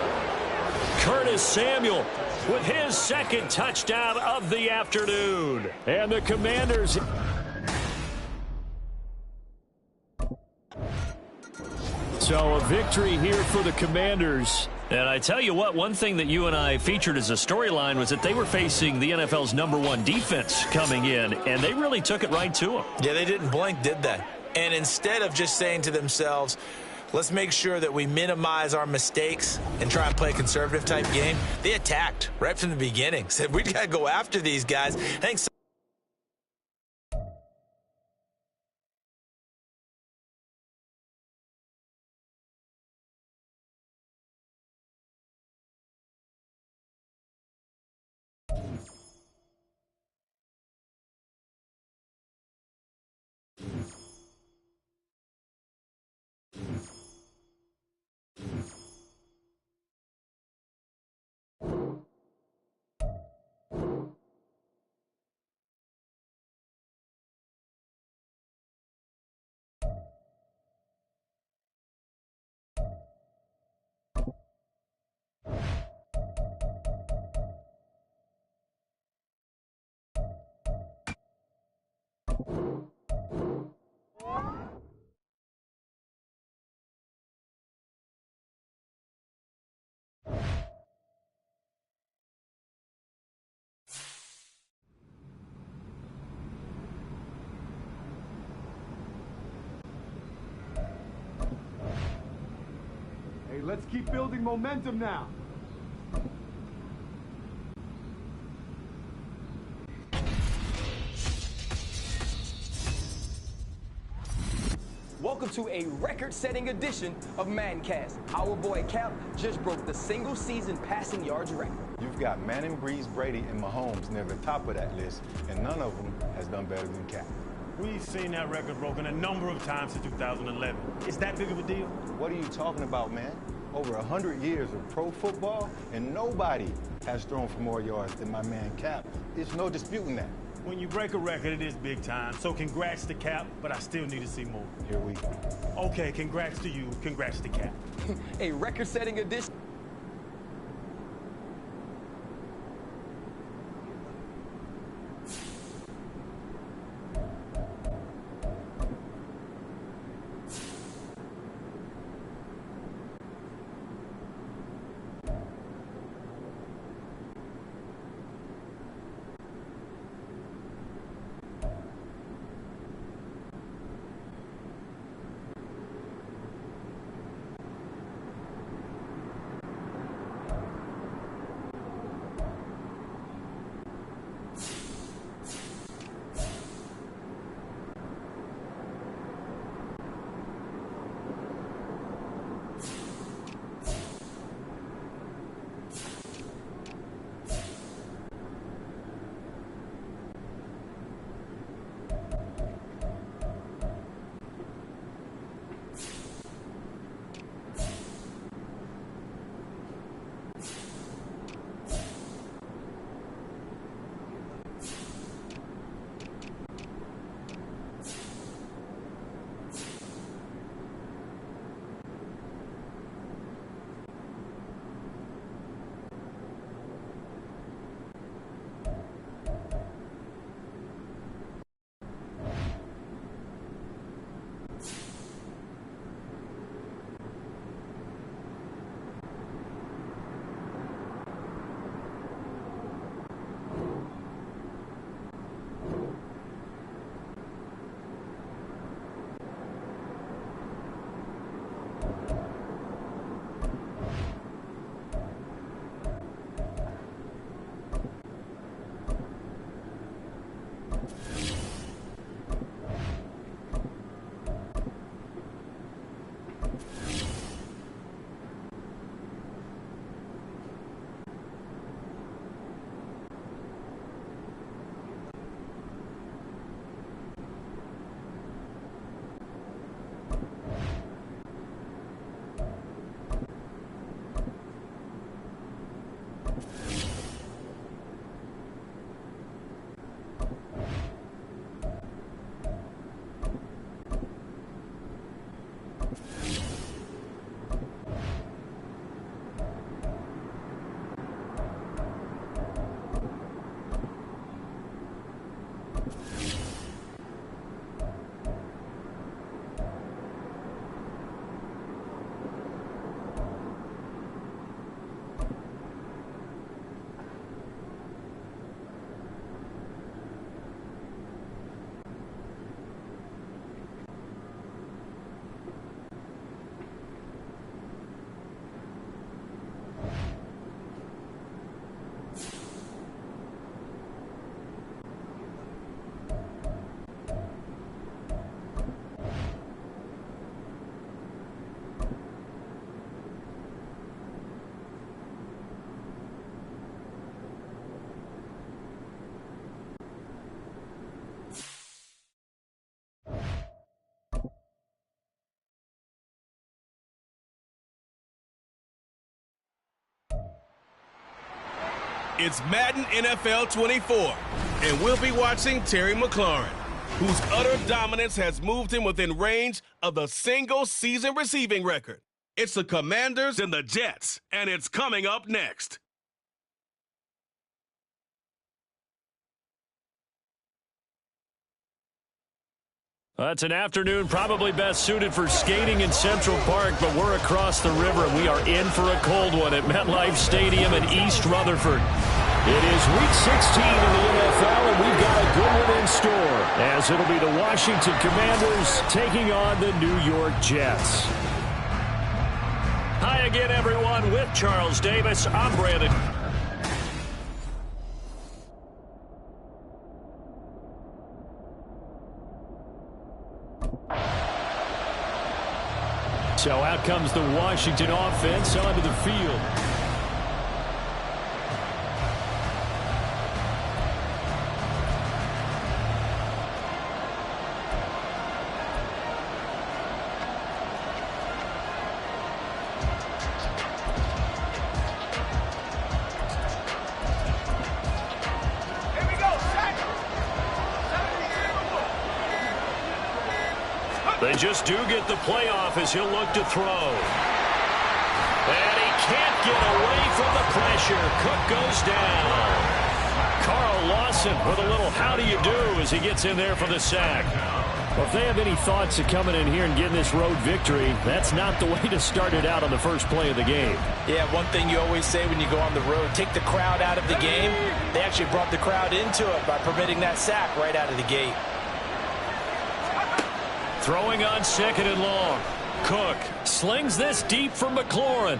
Curtis Samuel with his second touchdown of the afternoon. And the Commanders... So a victory here for the Commanders. And I tell you what, one thing that you and I featured as a storyline was that they were facing the NFL's #1 defense coming in, and they really took it right to them. Yeah, they didn't blink, did they? And instead of just saying to themselves, let's make sure that we minimize our mistakes and try and play a conservative type game, they attacked right from the beginning. Said, we got to go after these guys. I think Hey, let's keep building momentum now. Welcome to a record-setting edition of Mancast. Our boy Cap just broke the single-season passing yards record. You've got Manning, Breeze, Brady, and Mahomes near the top of that list, and none of them has done better than Cap. We've seen that record broken a number of times in 2011. Is that big of a deal? What are you talking about, man? Over 100 years of pro football, and nobody has thrown for more yards than my man Cap. There's no disputing that. When you break a record, it is big time. So congrats to Cap, but I still need to see more. Here we go. Okay, congrats to you. Congrats to Cap. A record-setting edition. It's Madden NFL 24, and we'll be watching Terry McLaurin, whose utter dominance has moved him within range of the single-season receiving record. It's the Commanders and the Jets, and it's coming up next. That's an afternoon probably best suited for skating in Central Park, but we're across the river, and we are in for a cold one at MetLife Stadium in East Rutherford. It is Week 16 in the NFL, and we've got a good one in store, as it'll be the Washington Commanders taking on the New York Jets. Hi again, everyone. With Charles Davis, I'm Brandon. So out comes the Washington offense onto the field. They just do get the playoff as he'll look to throw. And he can't get away from the pressure. Cook goes down. Carl Lawson with a little how do you do as he gets in there for the sack. Well, if they have any thoughts of coming in here and getting this road victory, that's not the way to start it out on the first play of the game. Yeah, one thing you always say when you go on the road, take the crowd out of the game. They actually brought the crowd into it by permitting that sack right out of the gate. Throwing on second and long. Cook slings this deep from McLaurin.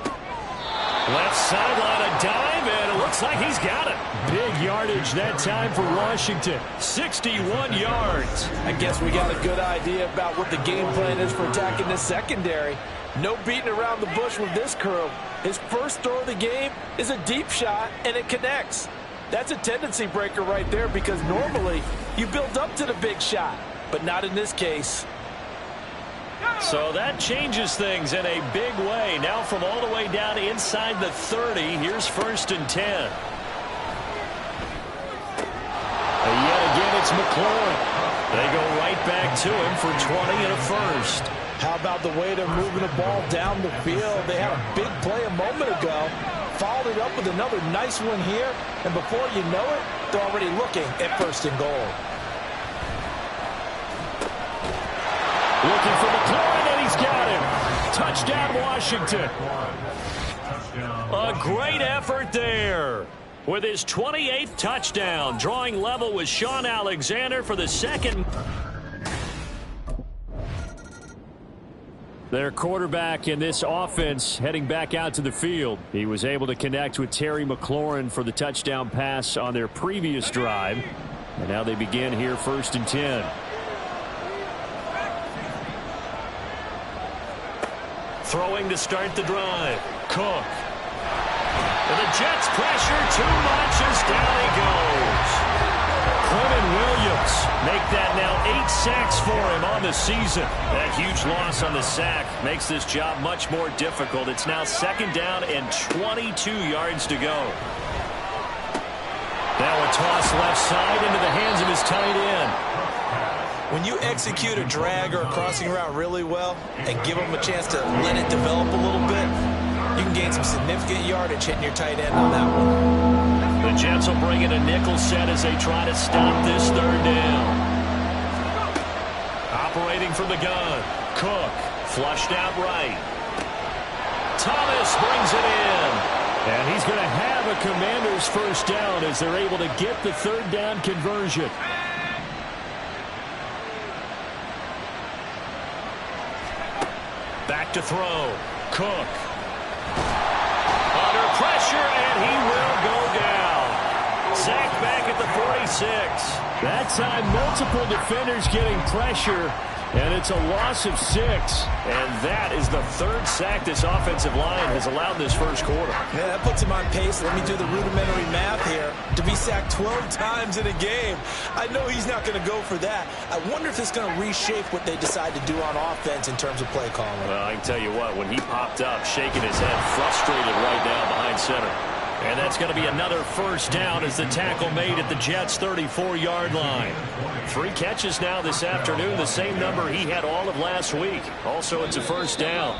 Left sideline, a dive, and it looks like he's got it. Big yardage that time for Washington. 61 yards. I guess we got a good idea about what the game plan is for attacking this secondary. No beating around the bush with this crew. His first throw of the game is a deep shot, and it connects. That's a tendency breaker right there because normally you build up to the big shot. But not in this case. So that changes things in a big way. Now from all the way down inside the 30, here's 1st and 10. And yet again, it's McLaurin. They go right back to him for 20 and a first. How about the way they're moving the ball down the field? They had a big play a moment ago. Followed it up with another nice one here. And before you know it, they're already looking at 1st and goal. Looking for McLaurin, and he's got him. Touchdown, Washington. A great effort there. With his 28th touchdown, drawing level with Sean Alexander for the second. Their quarterback in this offense heading back out to the field. He was able to connect with Terry McLaurin for the touchdown pass on their previous drive. And now they begin here 1st and 10. Throwing to start the drive. Cook. And the Jets pressure too much as down he goes. Quentin Williams make that now 8 sacks for him on the season. That huge loss on the sack makes this job much more difficult. It's now 2nd down and 22 yards to go. Now a toss left side into the hands of his tight end. When you execute a drag or a crossing route really well and give them a chance to let it develop a little bit, you can gain some significant yardage hitting your tight end on that one. The Jets will bring in a nickel set as they try to stop this third down. Operating from the gun, Cook, flushed out right. Thomas brings it in. And he's going to have a Commanders first down as they're able to get the third down conversion. Back to throw, Cook. Under pressure, and he will go down. Sacked back at the 46. That time, multiple defenders getting pressure, and it's a loss of 6. And that is the third sack this offensive line has allowed this first quarter. Yeah, that puts him on pace. Let me do the rudimentary math here. To be sacked 12 times in a game, I know he's not going to go for that. I wonder if it's going to reshape what they decide to do on offense in terms of play calling. Well, I can tell you what, when he popped up, shaking his head, frustrated right now behind center. And that's going to be another first down as the tackle made at the Jets' 34-yard line. 3 catches now this afternoon, the same number he had all of last week. Also, it's a first down.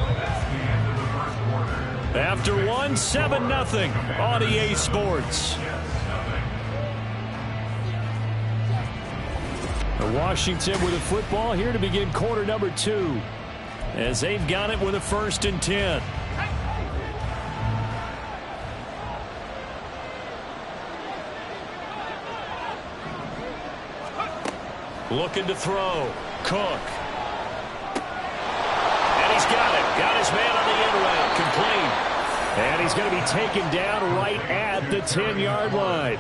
After 1, 7-0 on EA Sports. Washington with the football here to begin quarter number 2. As they've got it with a 1st and 10. Looking to throw. Cook. And he's got it. Got his man on the end route. Complete. And he's going to be taken down right at the 10-yard line.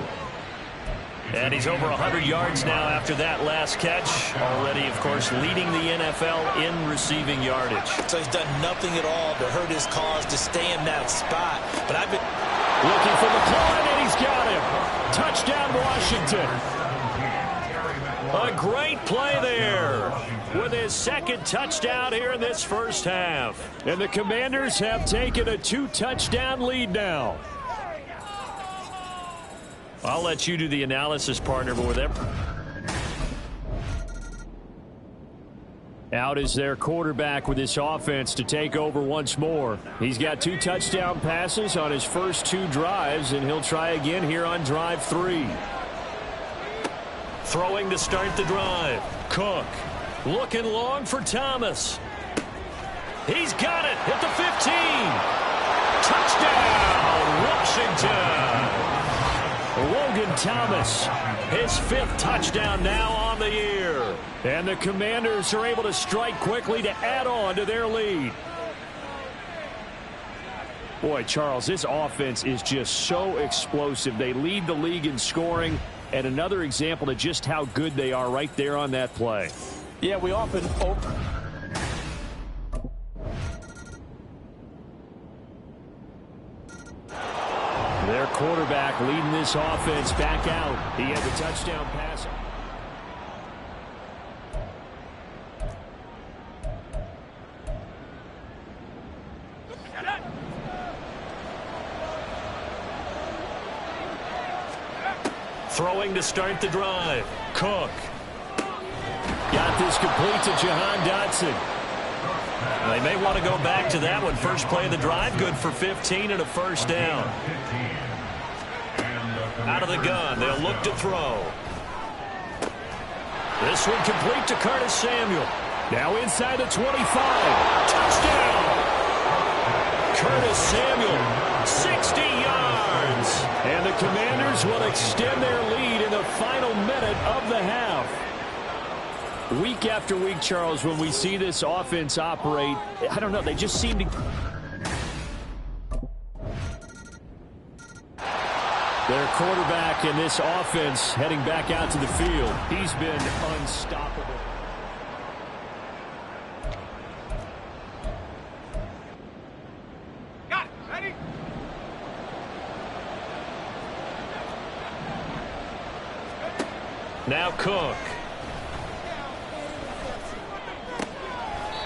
And he's over 100 yards now after that last catch. Already, of course, leading the NFL in receiving yardage. So he's done nothing at all to hurt his cause to stay in that spot. But I've been looking for McLaurin, and he's got him. Touchdown, Washington. A great play there with his second touchdown here in this first half. And the Commanders have taken a 2-touchdown lead now. I'll let you do the analysis, partner, but with them. Out is their quarterback with this offense to take over once more. He's got 2 touchdown passes on his first 2 drives, and he'll try again here on drive 3. Throwing to start the drive. Cook looking long for Thomas. He's got it at the 15. Touchdown, Washington. Logan Thomas, his 5th touchdown now on the year. And the Commanders are able to strike quickly to add on to their lead. Boy, Charles, this offense is just so explosive. They lead the league in scoring. And another example of just how good they are right there on that play. Yeah, we often... Their quarterback leading this offense back out. He had the touchdown pass. Throwing to start the drive. Cook. Got this complete to Jahan Dotson. They may want to go back to that one. First play of the drive, good for 15 and a first down. Out of the gun, they'll look to throw. This one complete to Curtis Samuel. Now inside the 25. Touchdown! Curtis Samuel, 60 yards. And the Commanders will extend their lead in the final minute of the half. Week after week, Charles, when we see this offense operate, I don't know, they just seem to... Their quarterback in this offense heading back out to the field. He's been unstoppable. Got it. Ready? Now Cook.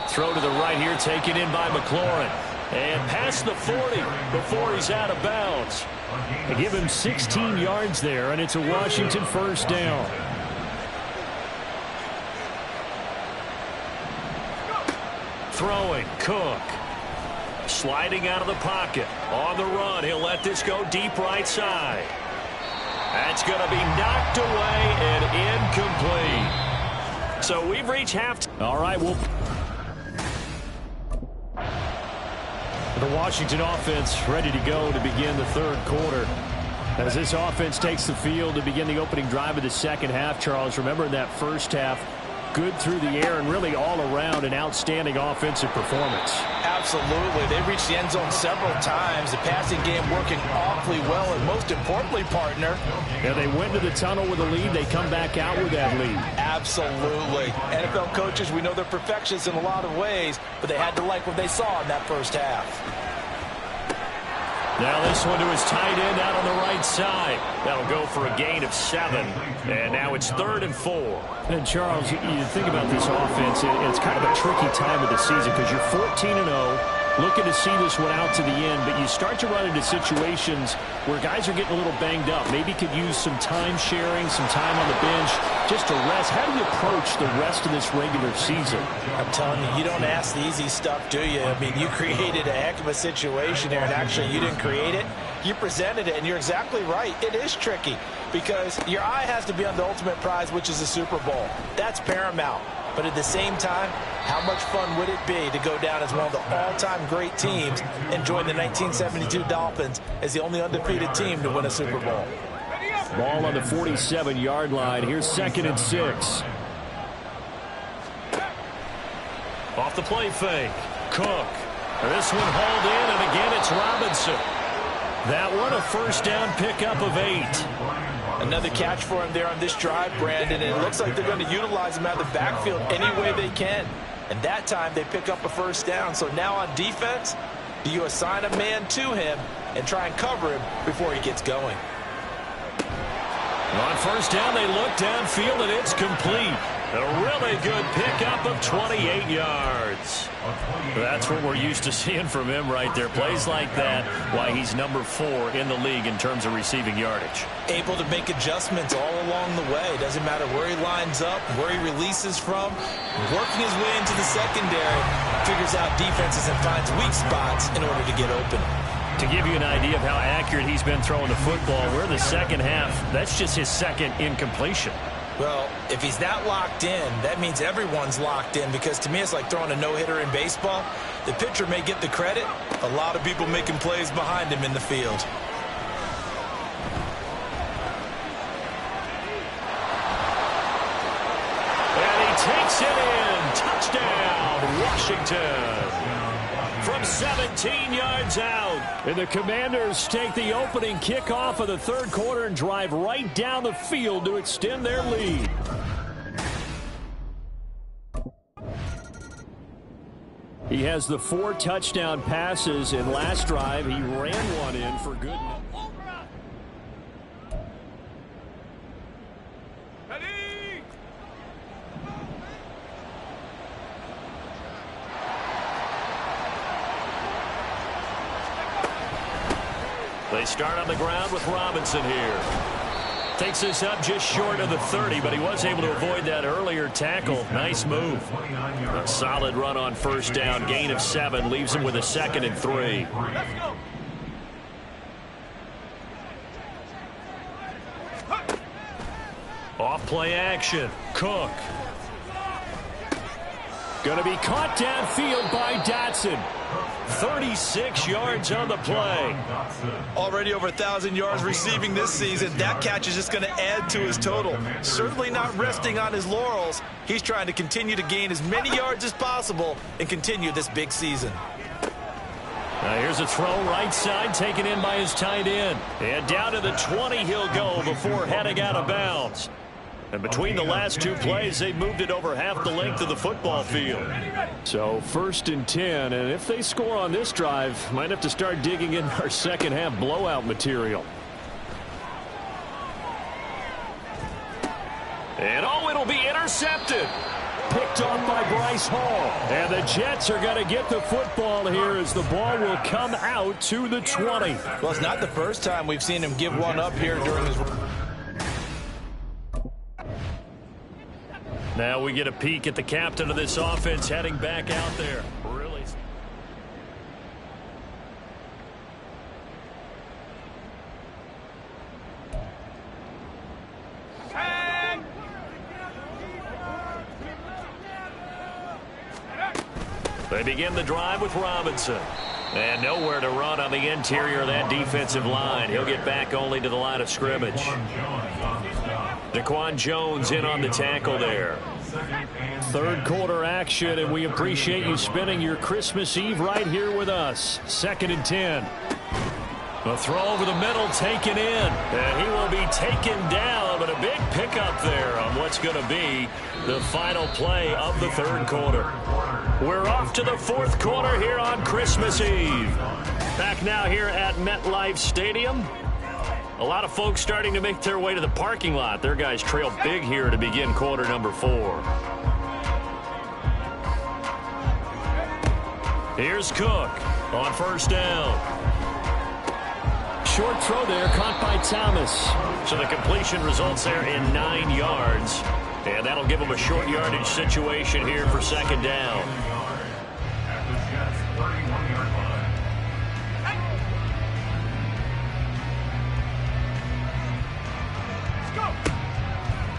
Throw to the right here, taken in by McLaurin. And past the 40 before he's out of bounds. They give him 16 yards there, and it's a Washington first down. Throwing, Cook. Sliding out of the pocket. On the run, he'll let this go deep right side. That's going to be knocked away and incomplete. So we've reached halftime. All right, well, the Washington offense ready to go to begin the third quarter. As this offense takes the field to begin the opening drive of the second half, Charles, remember in that first half, good through the air and really all around an outstanding offensive performance. Absolutely. They reached the end zone several times. The passing game working awfully well, and most importantly, partner. Yeah, they went to the tunnel with a lead. They come back out with that lead. Absolutely. NFL coaches, we know they're perfectionists in a lot of ways, but they had to like what they saw in that first half. Now this one to his tight end out on the right side. That'll go for a gain of 7. And now it's 3rd and 4. And Charles, you think about this offense, it's kind of a tricky time of the season because you're 14-0. Looking to see this one out to the end, but you start to run into situations where guys are getting a little banged up. Maybe could use some time sharing, some time on the bench, just to rest. How do you approach the rest of this regular season? I'm telling you, you don't ask the easy stuff, do you? I mean, you created a heck of a situation there, and actually you didn't create it. You presented it, and you're exactly right. It is tricky because your eye has to be on the ultimate prize, which is the Super Bowl. That's paramount. But at the same time, how much fun would it be to go down as one of the all-time great teams and join the 1972 Dolphins as the only undefeated team to win a Super Bowl? Ball on the 47-yard line. Here's 2nd and 6. Off the play fake. Cook. This one hauled in, and again it's Robinson. That one a first down pickup of 8. Another catch for him there on this drive, Brandon, and it looks like they're going to utilize him out of the backfield any way they can. And that time they pick up a first down. So now on defense, do you assign a man to him and try and cover him before he gets going? On first down, they look downfield, and it's complete. A really good pickup of 28 yards. That's what we're used to seeing from him right there. Plays like that, why he's number 4 in the league in terms of receiving yardage. Able to make adjustments all along the way. Doesn't matter where he lines up, where he releases from. Working his way into the secondary, figures out defenses and finds weak spots in order to get open. To give you an idea of how accurate he's been throwing the football, we're in the second half. That's just his second incompletion. Well, if he's that locked in, that means everyone's locked in, because to me it's like throwing a no-hitter in baseball. The pitcher may get the credit. A lot of people making plays behind him in the field. And he takes it in. Touchdown, Washington. From 17 yards out. And the Commanders take the opening kickoff of the third quarter and drive right down the field to extend their lead. He has the 4 touchdown passes, and last drive he ran one in for good. They start on the ground with Robinson here. Takes this up just short of the 30, but he was able to avoid that earlier tackle. Nice move. A solid run on first down. Gain of 7 leaves him with a 2nd and 3. Off play action. Cook. Going to be caught downfield by Dotson. 36 yards on the play. Already over 1,000 yards receiving this season. That catch is just going to add to his total. Certainly not resting on his laurels. He's trying to continue to gain as many yards as possible and continue this big season. Now here's a throw right side taken in by his tight end. And down to the 20 he'll go before heading out of bounds. And between the last 2 plays, they moved it over half the length of the football field. So 1st and 10, and if they score on this drive, might have to start digging in our second half blowout material. And it'll be intercepted. Picked off by Bryce Hall. And the Jets are going to get the football here as the ball will come out to the 20. Well, it's not the first time we've seen him give one up here during his... Now we get a peek at the captain of this offense heading back out there. Really. They begin the drive with Robinson. And nowhere to run on the interior of that defensive line. He'll get back only to the line of scrimmage. Daquan Jones in on the tackle there. Third quarter action, and we appreciate you spending your Christmas Eve right here with us. 2nd and 10. A throw over the middle, taken in. And he will be taken down, but a big pickup there on what's going to be the final play of the third quarter. We're off to the fourth quarter here on Christmas Eve. Back now here at MetLife Stadium. A lot of folks starting to make their way to the parking lot. Their guys trail big here to begin quarter number 4. Here's Cook on first down. Short throw there, caught by Thomas. So the completion results there in 9 yards. And that'll give them a short yardage situation here for second down.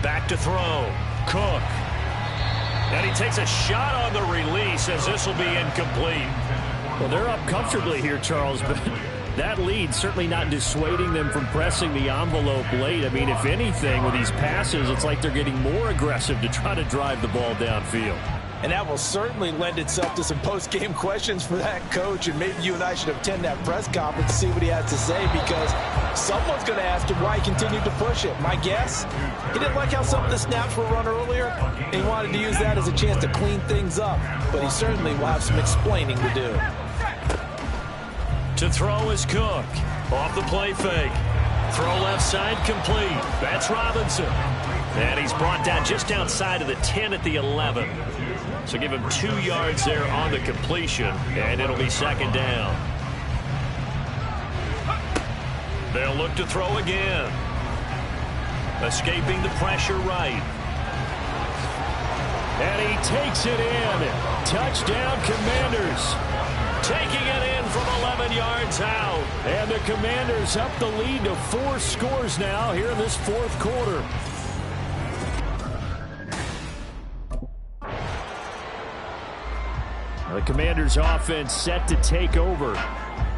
Back to throw. Cook. And he takes a shot on the release as this will be incomplete. Well, they're up comfortably here, Charles, but that lead certainly not dissuading them from pressing the envelope late. I mean, if anything, with these passes, it's like they're getting more aggressive to try to drive the ball downfield. And that will certainly lend itself to some post-game questions for that coach. And maybe you and I should attend that press conference to see what he has to say, because someone's going to ask him why he continued to push it. My guess, he didn't like how some of the snaps were run earlier, and he wanted to use that as a chance to clean things up. But he certainly will have some explaining to do. To throw is Cook. Off the play fake. Throw left side complete. That's Robinson. And he's brought down just outside of the 10 at the 11. So give him 2 yards there on the completion, and it'll be second down. They'll look to throw again. Escaping the pressure right. And he takes it in. Touchdown, Commanders. Taking it in from 11 yards out. And the Commanders up the lead to 4 scores now here in this fourth quarter. The Commanders' offense set to take over.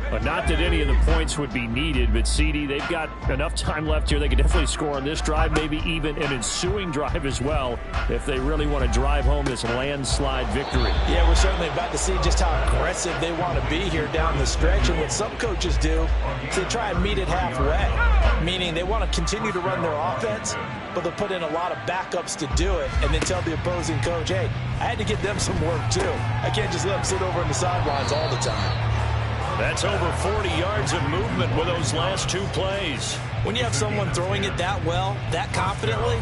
But not that any of the points would be needed, but CD, they've got enough time left here. They could definitely score on this drive, maybe even an ensuing drive as well, if they really want to drive home this landslide victory. Yeah, we're certainly about to see just how aggressive they want to be here down the stretch. And what some coaches do is they try and meet it halfway, meaning they want to continue to run their offense, but they'll put in a lot of backups to do it and then tell the opposing coach, hey, I had to get them some work too. I can't just let them sit over on the sidelines all the time. That's over 40 yards of movement with those last 2 plays. When you have someone throwing it that well, that confidently,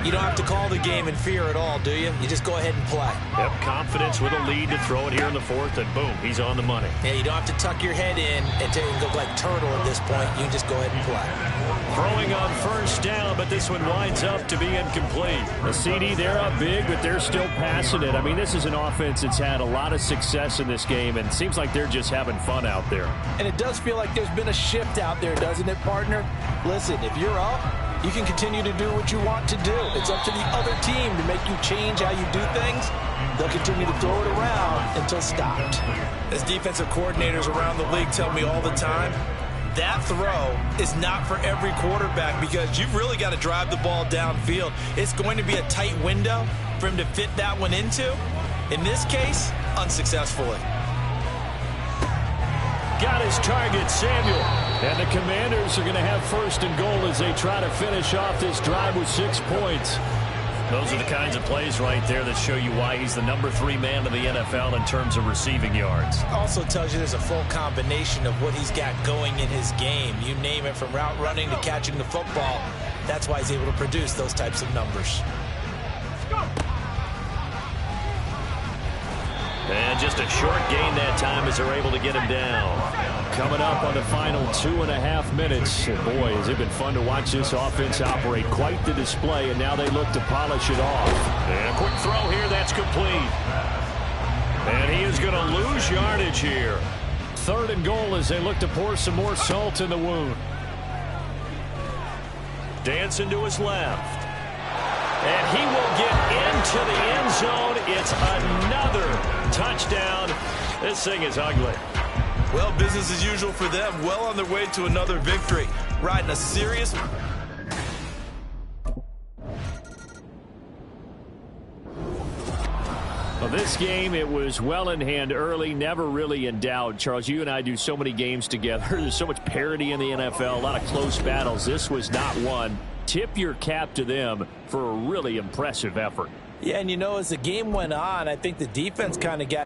you don't have to call the game in fear at all, do you? You just go ahead and play. Yep, confidence with a lead to throw it here in the fourth, and boom, he's on the money. Yeah, you don't have to tuck your head in and go like turtle at this point. You can just go ahead and play. Throwing on first down, but this one winds up to be incomplete. The CD, they're up big, but they're still passing it. I mean, this is an offense that's had a lot of success in this game, and it seems like they're just having fun out there. And it does feel like there's been a shift out there, doesn't it, partner? Listen, if you're up, you can continue to do what you want to do. It's up to the other team to make you change how you do things. They'll continue to throw it around until stopped. As defensive coordinators around the league tell me all the time, that throw is not for every quarterback, because you've really got to drive the ball downfield. It's going to be a tight window for him to fit that one into. In this case, unsuccessfully. Got his target, Samuel. And the Commanders are going to have first and goal as they try to finish off this drive with 6 points. Those are the kinds of plays right there that show you why he's the number 3 man in the NFL in terms of receiving yards. Also tells you there's a full combination of what he's got going in his game. You name it, from route running to catching the football. That's why he's able to produce those types of numbers. And just a short gain that time as they're able to get him down. Coming up on the final 2.5 minutes. And boy, has it been fun to watch this offense operate. Quite the display, and now they look to polish it off. And a quick throw here, that's complete. And he is going to lose yardage here. Third and goal as they look to pour some more salt in the wound. Dancing to his left. And he will get into the end zone. It's another touchdown. This thing is ugly. Well, business as usual for them. Well on their way to another victory. Riding a serious... Well, this game, it was well in hand early, never really in doubt. Charles, you and I do so many games together. There's so much parity in the NFL, a lot of close battles. This was not one. Tip your cap to them for a really impressive effort. Yeah, and as the game went on, I think the defense kind of got...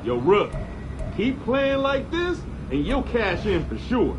Yo, Rook, keep playing like this, and you'll cash in for sure.